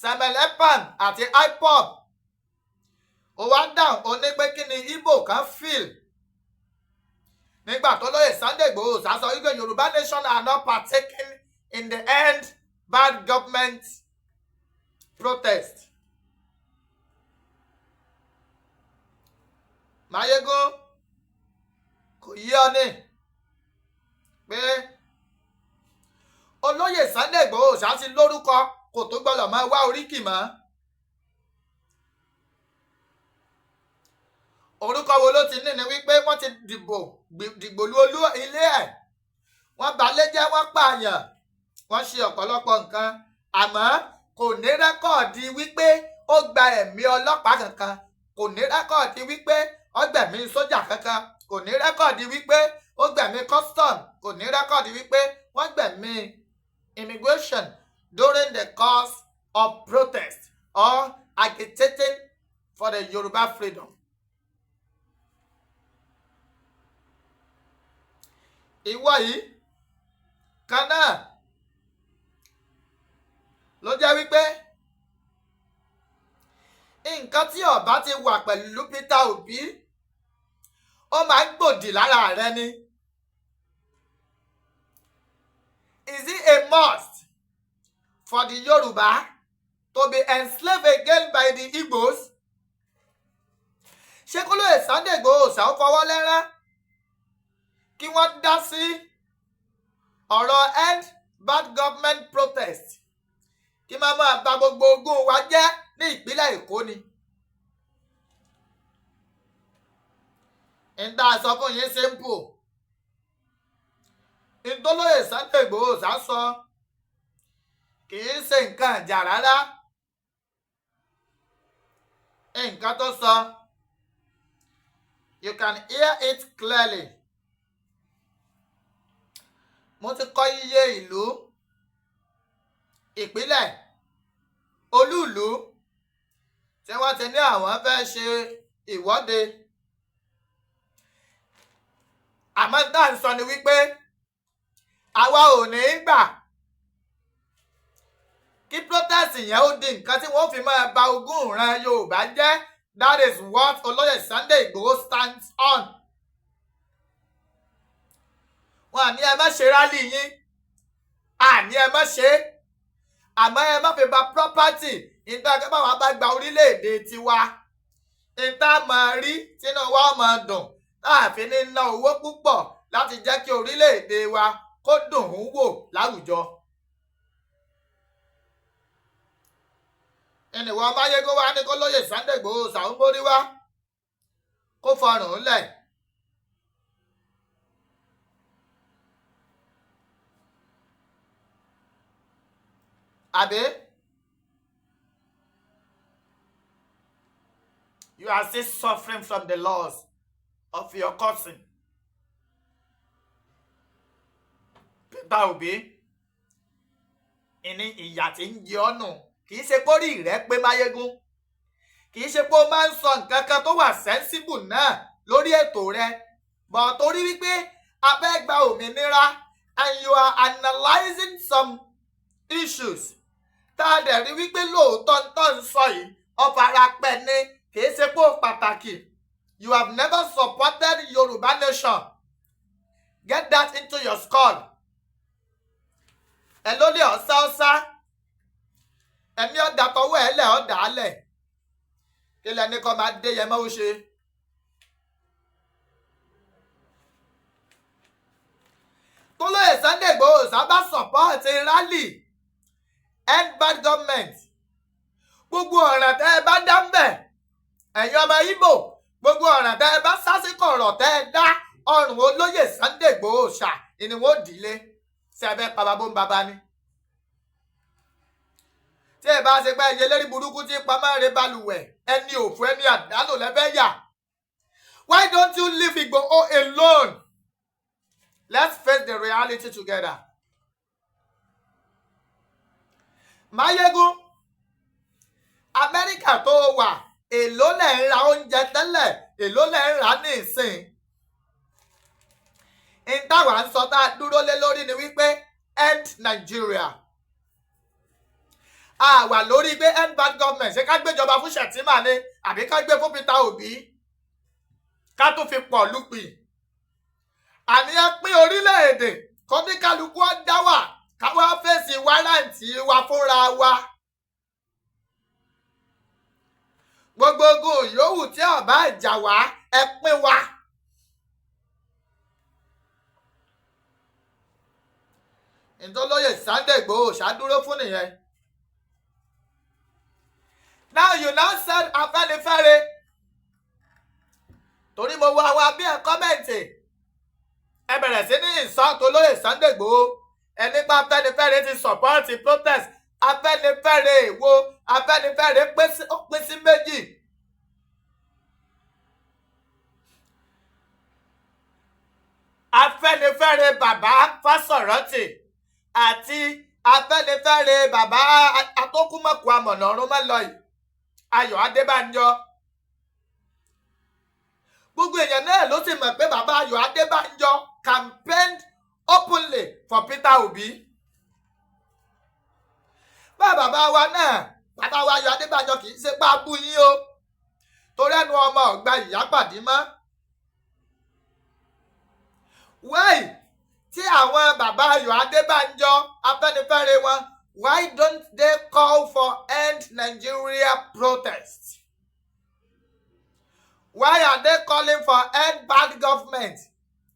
Simon Ekpan àti IPOB. ó wá dáhùn ó ní pé kí ni Igbo kan feel nígbà tó Olóyè Sunday Igboho sọ wípé Yorùbá nation are not partaking in the end bad government protest. Maiyegun kò yí ọ ní pé Olóyè Sunday Igboho sí lórúkọ kò tó gbọ́dọ̀ máa wá oríkì mọ́. orúkọ wo ló ti ní ni wípé wọ́n ti dìgbò lu olú ilé ẹ̀, wọ́n balẹ̀ jẹ́, wọ́n pààyàn, wọ́n ṣe ọ̀pọ̀lọpọ̀ nǹkan, àmọ́ kò ní rẹ́kọ̀dì wípé ó gba ẹ̀mí ọlọ́pàá kankan, kò ní rẹ́kọ̀dì wípé ó gbẹ̀mí sójà kankan, kò ní rẹ́kọ̀dì wípé ó gbẹ̀mí custom, kò ní rẹ́kọ̀dì wípé wọ́n gbẹ̀mí immigration during the course of protest or agitating for the Yoruba freedom. ìwọ yìí kan náà ló jẹ́ wípé nǹkan tí ó bá ti wà pẹ̀lú Peter Obi ó máa ń gbòdì lára rẹ ni. Is it a must for the Yoruba to be enslaved again by the Igbos? ṣé k'Olóyè Sunday Igboho ṣàó fọwọ́ lẹ́rán kí wọ́n dá sí ọ̀rọ̀ end bad government protest kí máa bà gbogbo ogún wa jẹ́ ní ìpínlẹ̀ Èkó ni? ń dá aṣọ fún yín simple. ìtòlóyè Sunday Igboho sọ kì í ṣe nǹkan ìjà rárá. nǹkan tó sọ you can hear it clearly. mo ti kọ iye ìlú, ìpínlẹ̀, olúùlú tí wọ́n ti ní àwọn fẹ́ ṣe ìwọ́de. àmọ́ tá à ń sọ ni wípé àwa ò ní gbà kí protest yẹn ó di nǹkan tí wọ́n fi máa ba ogún ìran Yorùbá jẹ́. That is what Olóyè Sunday Igboho stands on. wọn àní ẹ má ṣe rálì yín, àní ẹ má ṣe, àmọ́ ẹ má fi ba property nígbà tí báwa bá gba orílẹ̀-èdè tiwa, níta máa rí tínú wa máa dùn láàfin ní ná owó púpọ̀ láti jẹ́ kí orílẹ̀-èdè wa kó dùn ún wò láwùjọ. ẹnìwọ̀n Maiyegun wá ní k'Olóyè Sunday Igboho ṣàwùmórí wá kó fọrùn lẹ̀. àbí You are still suffering from the loss of your cousin. Peter Obi, ìní ìyà tí ń jẹ ọ́ nù. Kì í ṣe pé orí rẹ̀ pé Maiyegun. Kì í ṣe pé ó máa ń sọ nǹkan kan tó wà sensible náà lórí ètò rẹ̀. But torí wípé a fẹ́ gba òmìnira and you are analysing some issues. Tá a dẹ̀ rí wípé lóòótọ́ tó ń sọ yìí, ọ̀farapẹ̀ ni kì í ṣe pé ó pàtàkì. You have never supported Yoruba nation. Get that into your skull. Ẹ ló lé ọ̀sá. Ẹ̀mí ọ̀dà tọwọ́ ẹ̀ lẹ̀ ọ̀dà á lẹ̀. Kí lẹ́ni kan máa dé yẹn mọ́ ó ṣe. Oloye Sunday Igboho Oosha bá support rally end bad government. Gbogbo ọ̀ràn tẹ́ ẹ bá dá ń bẹ̀. Ẹ̀yin ọmọ Igbo, gbogbo ọ̀ràn tẹ́ ẹ bá sásìkò ọ̀rọ̀ tẹ́ ẹ dá ọrùn Oloye Sunday Igboho Oosha ni wọ́n dìlé. Ṣé ẹ fẹ́ pa bàbá ń bàbá ni? Tí ẹ bá ṣe pé ẹyẹ lérí burúkú tí pamọ́ rẹ balùwẹ̀, ẹni òfò ẹni àdánù lẹ́fẹ́ yà. Why don't you leave Igboho alone? Let's face the reality together. Maiyegun, Amẹ́ríkà tó wà, èló lẹ̀ ń ra oúnjẹ tẹ́lẹ̀, èló lẹ̀ ń rà ní ìsìn. Ìtawà ń sọ tá a dúró lé lórí ni wípé end Nigeria. A wà lórí pé end bad government. Ṣé ká gbéjọba fún Shettima ni àbí ká gbé fún Peter Obi? Ká tún fi pọ̀ lùpì. Àní ẹ pín orílẹ̀-èdè kọ́níkálukú ọ̀dá wà káwá fèsì wárántì wa fúnra wa. Gbogbo ogun yòówù tí ọba ìjà wá ẹ pín wa. Oloye Sunday Igboho Oosha dúró fún nìyẹn. Now you now said Afẹ́nifẹ́re. Torí mo wá wa bí ẹ kọ́mẹ̀ntì. Ẹ bẹ̀rẹ̀ sí ní insult Oloye Sunday Igboho. Ẹni pa Afẹ́nifẹ́re ti support protest. Afẹ́nifẹ́re èwo? Afẹ́nifẹ́re pín sí méjì. Afẹ́nifẹ́re bàbá Fásọ̀rántì àti Afẹ́nifẹ́re bàbá Atókùnmọ̀kù amọ̀nà ọ̀run mọ́lọ́yìí Ayọ̀ Adébánjọ. Gbogbo èèyàn náà ló sì mọ̀ pé bàbá Ayọ̀ Adébánjọ campaigned openly for Peter Obi. Bàbá wa náà, bàbá wa Ayọ̀ Adébánjọ kì í ṣe pé abú yín o. Torí ẹnu ọmọ ọ̀gbà ìyá pàdé mọ́. Why? Tí àwọn bàbá Ayọ̀ Adébánjọ Afẹ́nifẹ́re wọn, why don't they call for end Nigeria protest? Why are they calling for end bad government?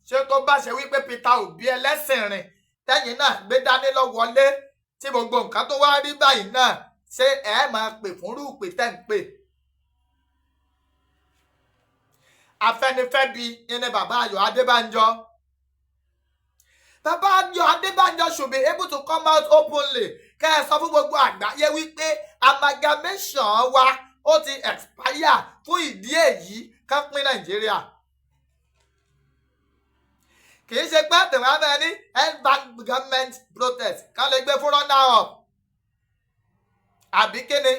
Ṣé tó bá ṣe wípé Peter Obi ẹlẹ́sìn rìn tẹ́yìn náà gbé dání lọ wọlé tí gbogbo nǹkan tó wá rí báyìí náà ṣé ẹ máa pè fún rúùpì tẹ́ ń pè? Afẹ́nifẹ́ bí ní bàbá Ayọ̀ Adébánjọ. Bàbá Ayọ̀ Adébánjọ should be able to come out openly. Kẹ́ ẹ sọ fún gbogbo àgbáyé wípé amalgamation wa ó ti expire fún ìdí èyí ká pín Nàìjíríà. Kì í ṣe pé tẹ̀wọ́n abẹ́ ní end bad government protest ká lè gbé fún runner up. Àbí kíni?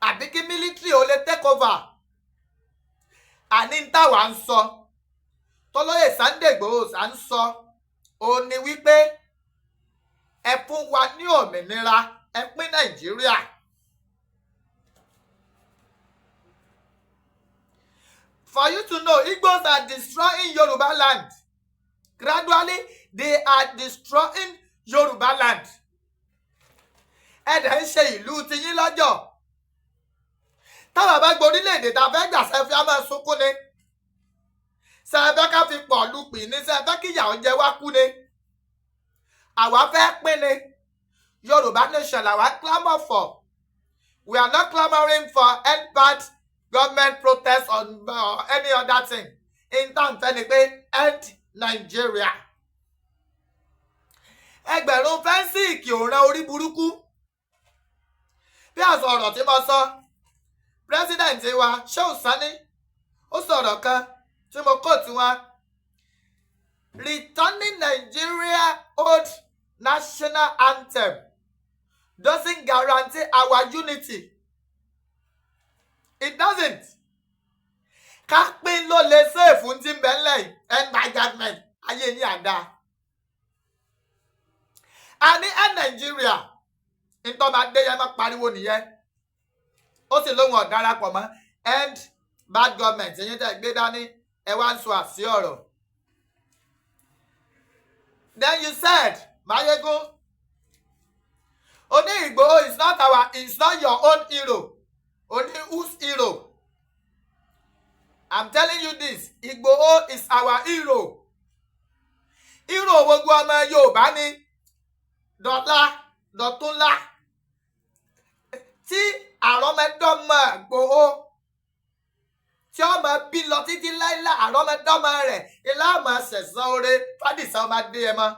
Àbí kí military ó lè take over. Àní ń táwa ń sọ. Oloye Sunday Igboho Oosha ń sọ. Ó ní wípé ẹ fún wa ní òmìnira, ẹ pín Nàìjíríà. For you to know, Igbos are destroying Yoruba land. Gradually, they are destroying Yoruba land. Ẹ̀dẹ̀ ń ṣe ìlú tiyín lọ́jọ́. Táwọn bá gbọ́ orílẹ̀-èdè tá a fẹ́ gbà sẹ́fẹ́ á máa sunkún ni. Sẹ́fẹ́ ká fi pọ̀ lùpì ní sẹ́fẹ́ kí ìyàwó jẹ wá kú ni. Àwa fẹ́ pín ni. Yoruba nation làwa clamour for. We are not clamoring for end bad government protest or any other thing. In time fẹ́ ni pé end Nigeria. Ẹgbẹ̀rún fẹ́ǹsì kì ò ran orí burúkú. Bí àṣọ ọ̀rọ̀ tí mo sọ, President president wa Shehu Sani ó sọ̀rọ̀ kan tí mo kóòtù wọn. Returning Nigeria old national anthem doesn't guarantee our unity. It doesn't. Ká pín ló lè sèfù tí ń bẹ ńlẹ̀ end by government ayé ní àdá. A ní ẹ̀ Nàìjíríà ìtọ́mọdé yẹn máa pariwo nìyẹn. Ó sì lóhun ọ̀darapọ̀ mọ́ end bad government ẹ̀yin tẹ́ gbé dání ẹ wá ń sọ àsí ọ̀rọ̀. Then you said, Maiyegun, Oni Igboho is not your own hero. Oni whose hero? I'm telling you this, Igboho is our hero. Hero gbogbo ọmọ Yorùbá ni dọ̀la dọ̀túnla tí àrọ́mọdọ́mọ Igboho tí ọmọ bí lọ títí láíláí àrọ́mọdọ́mọ rẹ̀ ilá ọmọ ṣẹ̀san oore fádìsá ọmọ adé ẹ mọ́.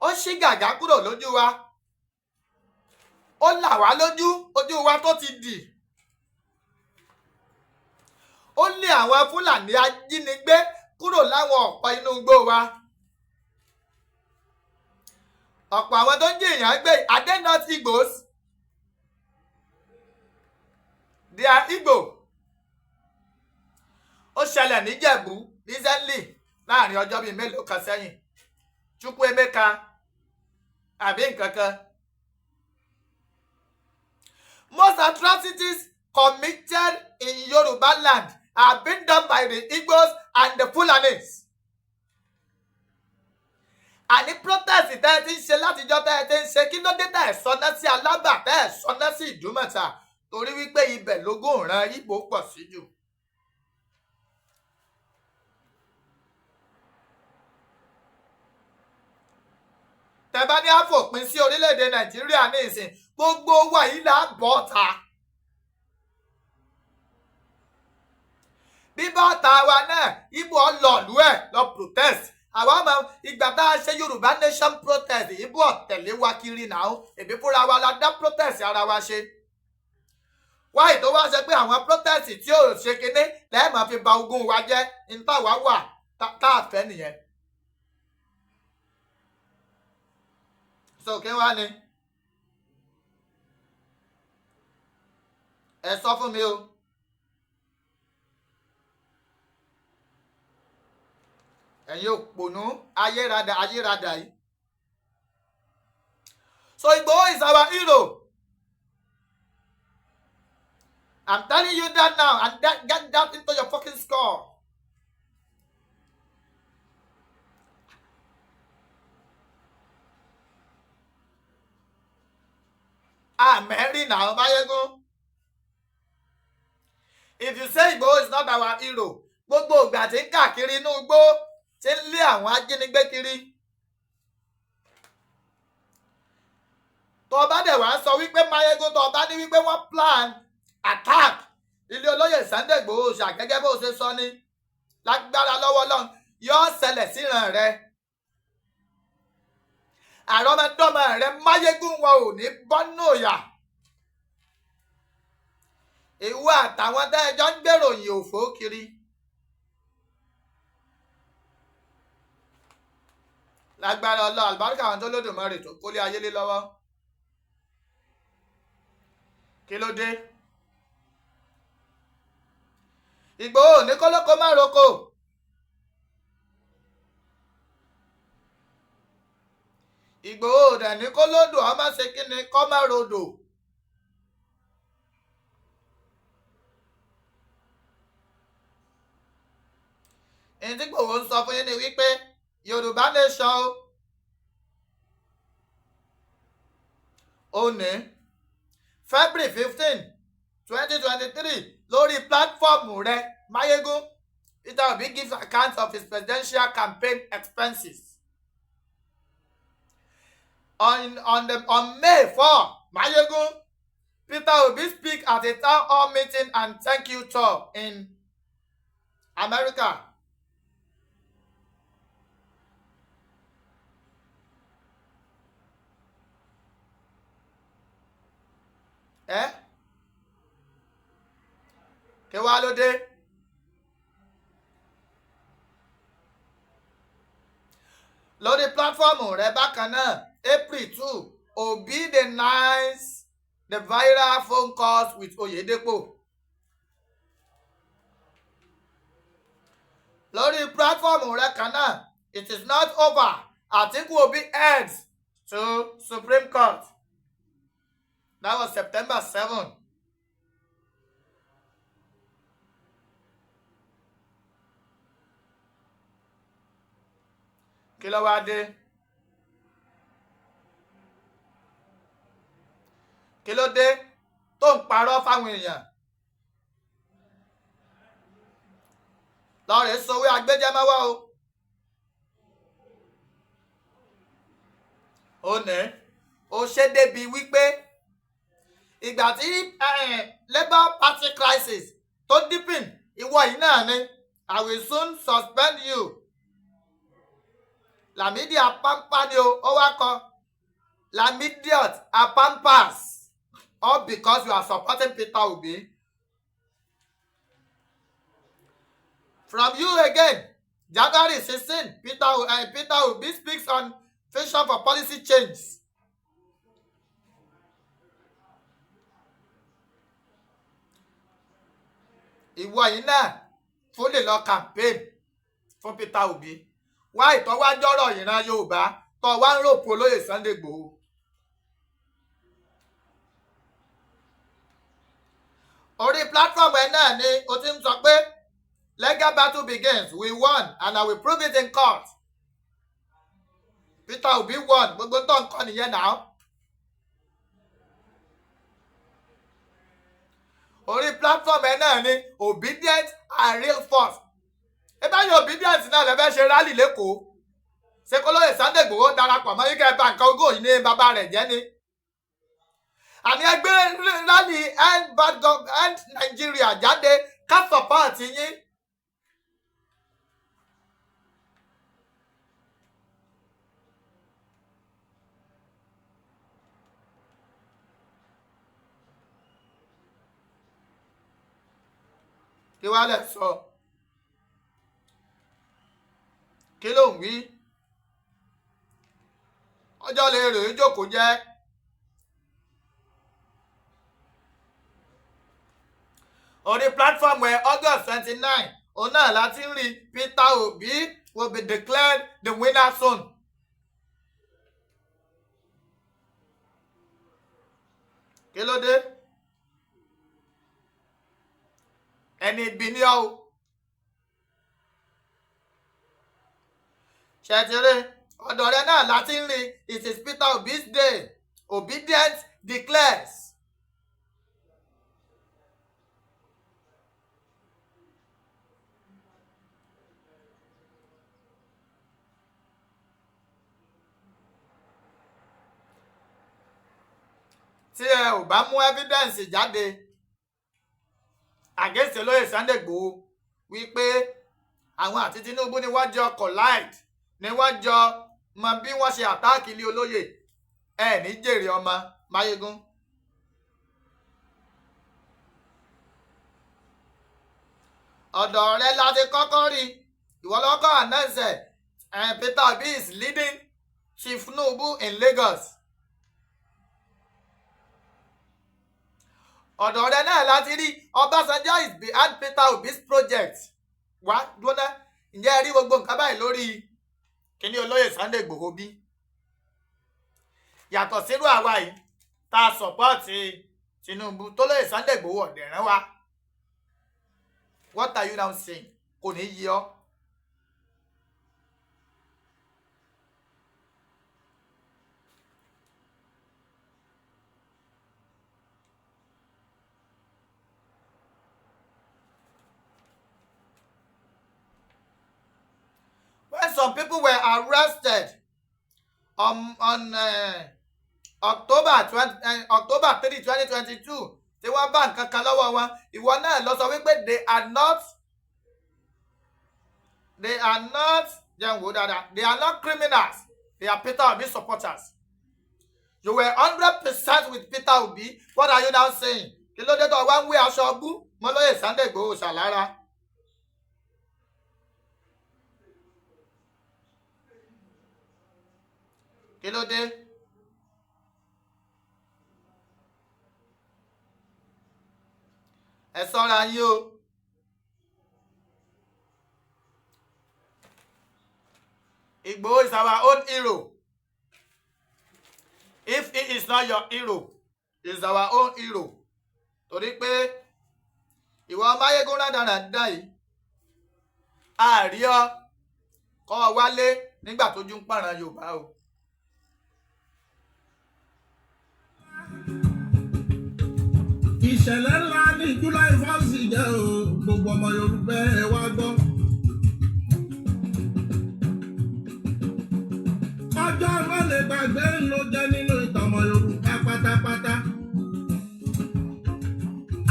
Ó ṣí gàgá kúrò lójú wa, ó là wá lójú, ojú wa tó ti dì. Ó lé àwọn Fúlàní ajínigbé kúrò láwọn ọ̀pọ̀ inú igbó wa. Ọ̀pọ̀ àwọn tó ń jìyàn gbé are they not Igbos? They are Igbo. Ó ṣẹlẹ̀ níjẹ̀bú recently láàrin ọjọ́ bíi mélòó kan sẹ́yìn. Chukwuemeka àbí nǹkan kan. Most atrocities committed in Yoruba land are being done by the Igbos and the Fulanis. Àní protest tẹ́ ẹ ti ń ṣe látijọ́ tẹ́ ẹ ti ń ṣe kí ló dé tẹ́ ẹ sọná sí Alábà tẹ́ ẹ sọná sí Ìdúmọ̀tà torí wípé ibẹ̀ lógún ìran Ìgbò pọ̀ sí jù. Tẹ́ bá ní àfòpin sí orílẹ̀-èdè Nàìjíríà ní ìsìn gbogbo wa yìí là bọ́ ta. Bíbọ́ ta wa náà Ìgbò ọlọ́ọ̀lú ẹ̀ lọ protest. Àwa ọmọ ìgbà tá a ṣe Yorùbá nation protest Ìgbò ọ̀tẹ̀lé wa kiri náà èbí fúnra wa la dá protest ara wa ṣe. Wáyé tó wá ṣe pé àwọn protest tí ò ṣe kinní lẹ́ẹ̀mọ́ fi ba ogún wa jẹ́ ní táwa wà tá a fẹ́ nìyẹn. So kí wá ni? Ẹ sọ fún mi o. Ẹ̀yin òpònú ayérada yìí. So Igboho is our hero. I'm telling you that now and get that into your fucking skull. Mary now, Maiyegun. If you say Igboho is not our hero, gbogbo ìgbà tí ń káàkiri inú igbó tí ń lé àwọn ajínigbé kiri. Tó bá dẹ̀ wá sọ wípé Maiyegun tó bá ní wípé wọ́n plan attack ilé olóyè Sunday Igboho Oosha gẹ́gẹ́ bó ṣe sọ ní lágbára lọ́wọ́ Ọlọ́run yóò ṣẹlẹ̀ síran rẹ̀. Àrọ́mọdọ́mọ rẹ̀ Maiyegun wọn ò ní bọ́nú òyà. Ìwọ àtàwọn tẹ́ ẹjọ́ ń gbèròyìn òfò kiri. Lágbára Ọlọ́run àlùbáríkà àwọn tó lódùmarè tó kólé ayé lé lọ́wọ́. Kí ló dé? Ìgbòho ní kólókó má roko. Ìgbòho dẹ̀ ní kólódò ọmọ ṣe kí ni kọ́ má rodò. Èyí tí Ìgbòho ń sọ fún yín ni wípé Yorùbá nation ó ní February 15, 2023 lórí pílátífọ́ọ̀mù rẹ̀ Maiyegun Peter Obi gives account of his presidential campaign expenses. On May 4, Maiyegun Peter Obi speak at a town hall meeting and thank you tour in America. kí wá ló dé? Lórí pílátífọ́ọ̀mù rẹ bákan náà April 2 Obi denies the viral phone calls with Oyedepo. Lórí pílátífọ́ọ̀mù rẹ kan náà it is not over Atiku Obi heads to Supreme Court. That was September 7. Kí ló wá dé? Kí ló dé tó ń parọ́ fáwọn èèyàn? Lọ́rẹ̀ sọwé agbẹ́jẹ́mọ́wọ́ o. Ó ní ó ṣe débi wípé ìgbà tí Labour Party crisis tó deepen ìwọ yìí náà ni I will soon suspend you. Lamidi Apampa ni ó wá kọ Lamidiot Apampas all because you are supporting Peter Obi. From you again, January 16, Peter Obi speaks on vision for policy change. Ìwọ yìí náà fún lè lọ campaign fún Peter Obi. Wá ìtọ́wájọ́rọ̀ ìran Yorùbá tó wá ń ròpò olóyè Sunday Igboho. Orí platform ẹ náà ni o ti ń sọ pé legal battle begins, we won and I will prove it in court. Peter Obi won, gbogbo tó ń kọ́ nìyẹn náà. Orí platform ẹ náà ni obedient and real force. Ẹbá yóò obedient náà lẹ́fẹ́ ṣe rálì lẹ́kọ̀ọ́. Ṣé kó lóye Sunday Igboho darapọ̀ mọ́ yíká ẹ̀bá nǹkan ogún yìí ní bàbá rẹ̀ jẹ́ ni. Àní ẹgbẹ́ rálì end Nigeria jáde ká support yín. Kí wá lẹ̀ sọ? Kí ló ń wí? Ọjọ́ lè rèé jókòó jẹ́. Orí platform ẹ̀ August 29 òun náà láti ń rí Peter Obi will be declared the winner soon. Kí ló dé? Ẹni ibi ní ọ́ o. Ṣẹ̀tìrẹ́ ọ̀dọ̀ rẹ náà láti ń rí it is Peter Obi's day. Obedience declares. Tí ẹ ò bá mú evidence jáde against olóyè Sunday Igboho wípé àwọn àti Tinubu ni wọ́n jọ collide ni wọ́n jọ mọ bí wọ́n ṣe àtáàkì ilé olóyè ẹ ní jèrè ọmọ Maiyegun. Ọ̀dọ̀ rẹ láti kọ́kọ́ rí ìwọ lọ́kọ́ announce Peter Obi is leading Chief Tinubu in Lagos. Ọ̀dọ̀ rẹ náà láti rí Ọbásanjọ́ is behind Peter Obi's project. Wá dúná ǹjẹ́ ẹ rí gbogbo nǹkan báyìí lórí kíní olóyè Sunday Igboho bí? Yàtọ̀ sírú àwa yìí tá a sọ̀pọ́ọ̀tì Tinubu tó lóyè Sunday Igboho ọ̀dẹ̀rán wa. What are you now saying? Kò ní yí ọ. Some people were arrested on October 3, 2022. Tí wọ́n bá nǹkan kan lọ́wọ́ wọn, ìwọ náà lọ sọ wípé they are not they are not criminals. They are Peter Obi supporters. You were 100% with Peter Obi. What are you now saying? Kí ló dé tó wá ń wé aṣọ ọgbú mọ́ Olóyè Sunday Igboho Oosha lára. Kí ló dé? Ẹ ṣọ́ra yín o. Igboho is our own hero. If he is not your hero, he is our own hero. Torí pé ìwọ Maiyegun rádaràdá yìí, a rí ọ kọ́ ọ wálé nígbà tójú ń pààràn Yorùbá o. Ìṣẹ̀lẹ̀ ńlá ní July 1 jẹ́ o, gbogbo ọmọ Yorùbá ẹ wá gbọ́. Ọjọ́ mọ́lẹ̀ gbàgbé ló jẹ́ nínú ìtàn ọmọ Yorùbá pátápátá.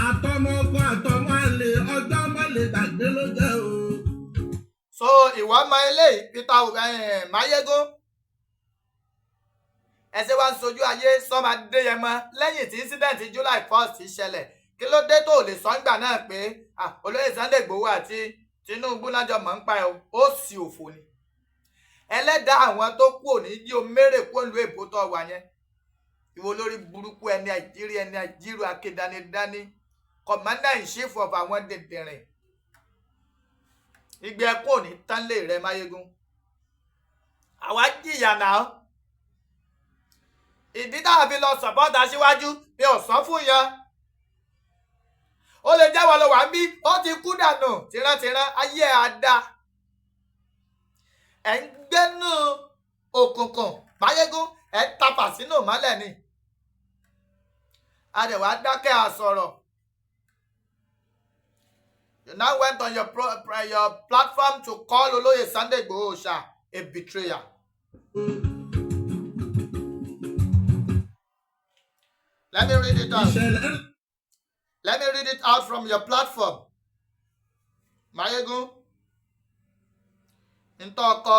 Àtọmọ ọkọ àtọmọ àlè ọjọ́ mọ́lẹ̀ gbàgbé ló jẹ́ o. So ìwọ ọmọ eléyìí Peter Maiyegun ẹsẹ̀ wá ń sojú ayé sọ́mọ Adéyẹmọ lẹ́yìn tí incident July 1 ṣẹlẹ̀. Kí ló dé tó lè sọ ńgbà náà pé Olóyè Sunday Igboho àti Tinubu lájọ mọ̀ ń pa ẹ̀ ó sì òfò ni. Ẹlẹ́dàá àwọn tó kú òní jí o mérè kó lu èbó tó wà yẹn. Ìwọ lórí burúkú ẹni àìjírí ẹni àìjírò akédanidání commander in chief of àwọn dèdèrìn. Igbe ẹkún òní tán lè rẹ Maiyegun. Àwa jìyà náà. Ìdí táwọn fi lọ sọ̀pọ́tà síwájú bí ọ̀sán fún yan. Ó lè jẹ́wọ́ lọ wà ń bí ó ti kú dànù tìrántìrán ayé àdá. Ẹ̀ ń gbénú òkùnkùn Maiyegun ẹ̀ ń tapà sínú mọ́lẹ̀ ni. Adẹ̀wà dákẹ́ àsọ̀rọ̀. You now went on your platform to call Oloye Sunday Igboho Oosha a betrayer. Let me read it out. Let me read it out from your platform. Maiyegun. Ntọ́kọ.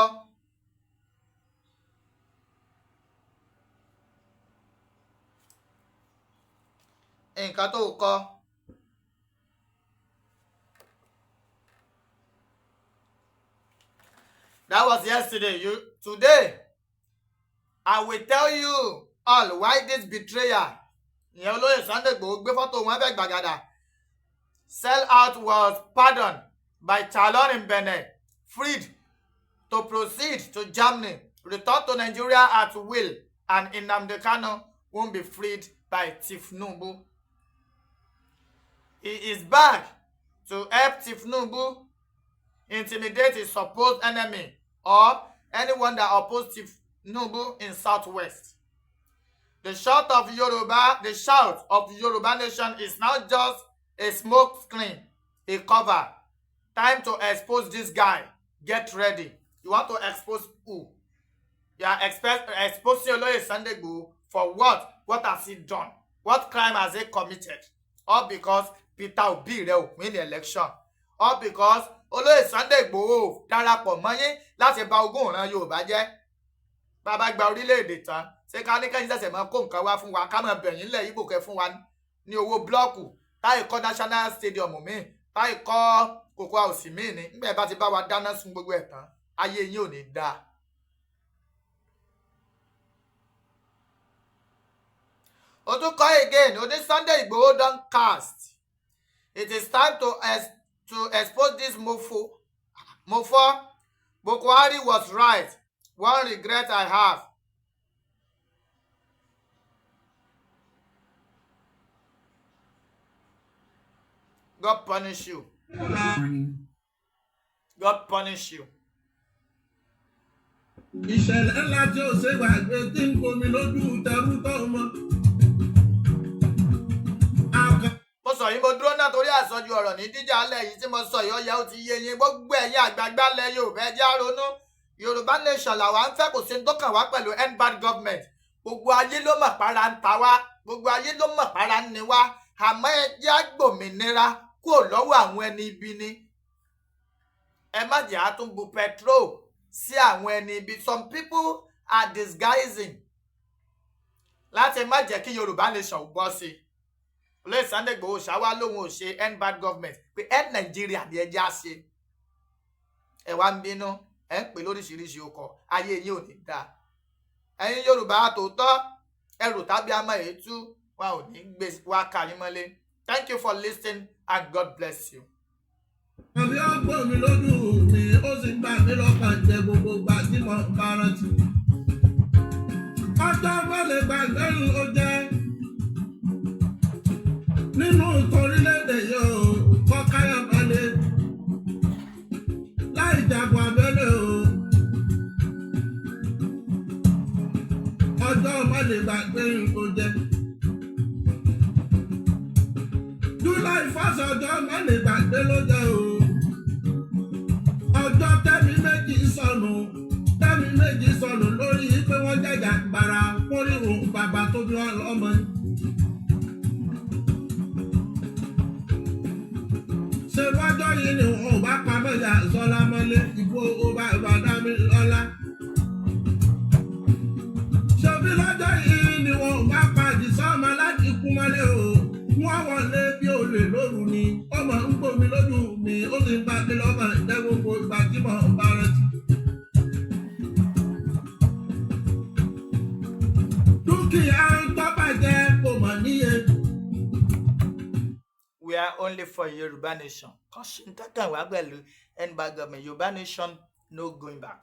Nǹkan tó kọ. That was yesterday. Today, I will tell you all why this betrayer, Olóyè Sunday Igboho gbé fọ́tò wọn fẹ́ gbàgàdà, sell out was pardoned by Chalon in Benin, freed to proceed to Germany, return to Nigeria at will, and Nnamdi Kanu won't be freed by Tinubu. He is back to help Tinubu intimidate his supposed enemy or anyone that opposes Tinubu in Southwest. The shout of Yoruba nation is now just a smoke screen, a cover. Time to expose this guy. Get ready. You want to expose who? You are exposing Oloye Sunday Igboho for what? What has he done? What crime has he committed? All because Peter Obi win the election. All because Oloye Sunday Igboho darapọ̀ mọ́ yín láti bà ogún ìran Yorùbá jẹ́. Bàbá gba orílẹ̀-èdè tán. Ṣé ká ní kẹ́yìn ṣẹ̀ṣẹ̀ máa kó nǹkan wá fún wa ká máa bẹ̀yìn lẹ̀ Ìgbò kẹ́ fún wa ní owó blọ́ọ̀kù táì kọ́ national stadium míì táì kọ́ kòkó àwòsí míì ní nígbà bá ti bá wa dáná sun gbogbo ẹ̀ tán ayé yín ò ní dáa. O tún kọ́ again o ní Sunday Igboho don cast. It is time to expose this mofo. Boko Haram was right. One regret I have. God punish you. God punish you. Ìṣẹ̀lẹ̀ ńlá tí ó ṣe gbàgbé tí ń gbomi lójú tẹrú tọmọ. Mo sọ yìí mo dúró náà torí àsọjú ọ̀rọ̀ ní díjà alẹ́ yìí tí mo sọ yìí ọ̀yà ó ti yé yín gbogbo ẹ̀yin àgbààgbà lẹ Yorùbá ẹ jẹ́ á ronú. Yorùbá nation làwa ń fẹ́ kò sí tó kàn wá pẹ̀lú end bad government. Gbogbo ayé ló mọ̀ para ń ta wá. Gbogbo ayé ló mọ̀ para ń ni wá. Àmọ́ ẹ jẹ́ á gbòmìnira kúrò lọ́wọ́ àwọn ẹni ibi ni. Ẹ má jẹ́ á tún bu petrol sí àwọn ẹni ibi. Some people are disguising láti má jẹ́ kí Yorùbá nation bọ́ sí. Oloye Sunday Igboho Oosha wá lóhun ò ṣe end bad government pé end Nàìjíríà ni ẹjẹ́ á ṣe ẹ wá ń bínú ẹ ń pè lóríṣiríṣi ọkọ̀ ayé yín ò ní dáa ẹ̀yin Yorùbá tòótọ́ ẹrù tàbí àmọ́ ètú wa ò ní gbé wá ká yín mọ́lé. Thank you for listening and God bless you. Àbí ọgbọ́n mi lójú mi, ó sì gbà mí lọ́kàn jẹ gbogbo gbà tí mo bá rántí. Ọjọ́ mọ́lẹ̀ gbàgbẹ́rù ó jẹ́ nínú torílẹ̀-èdè yóò kọ́ káyọ̀ mọ́lẹ̀ láì jagun abẹ́lé o. Ọjọ́ mọ́lẹ̀ gbàgbẹ́rù ó jẹ́. July 1st ọjọ́ mọ́lẹ̀ gbàgbé ló jẹ́ o. Ọjọ́ tẹ́mi méjì sọnù lórí pé wọ́n jẹ̀jà gbàrà fún rírun bàbá tó bí wọn lọ́mọ. Ṣé lọ́jọ́ yìí ni wọn ò bá pa mẹ́jà sọ́lá mọ́lé Ìgbòho Ìbàdàn lọ́lá? Ṣé bí lọ́jọ́ yìí ni wọn ò bá pa Àdìsọ́mọ láti kú mọ́lé o? Wọ́n wọlé bí olè lóru ni, ọmọ ń gbómi lójú mi, ó sì ń bá mi lọ́kàn jẹ́ gbogbo ìgbà tí mo bá rántí. Dúkìá ń tọ́ bàjẹ́ kò mọ̀ níye. We are only for Yoruba nation. Caution, talking about end bad government. Yoruba nation, no going back.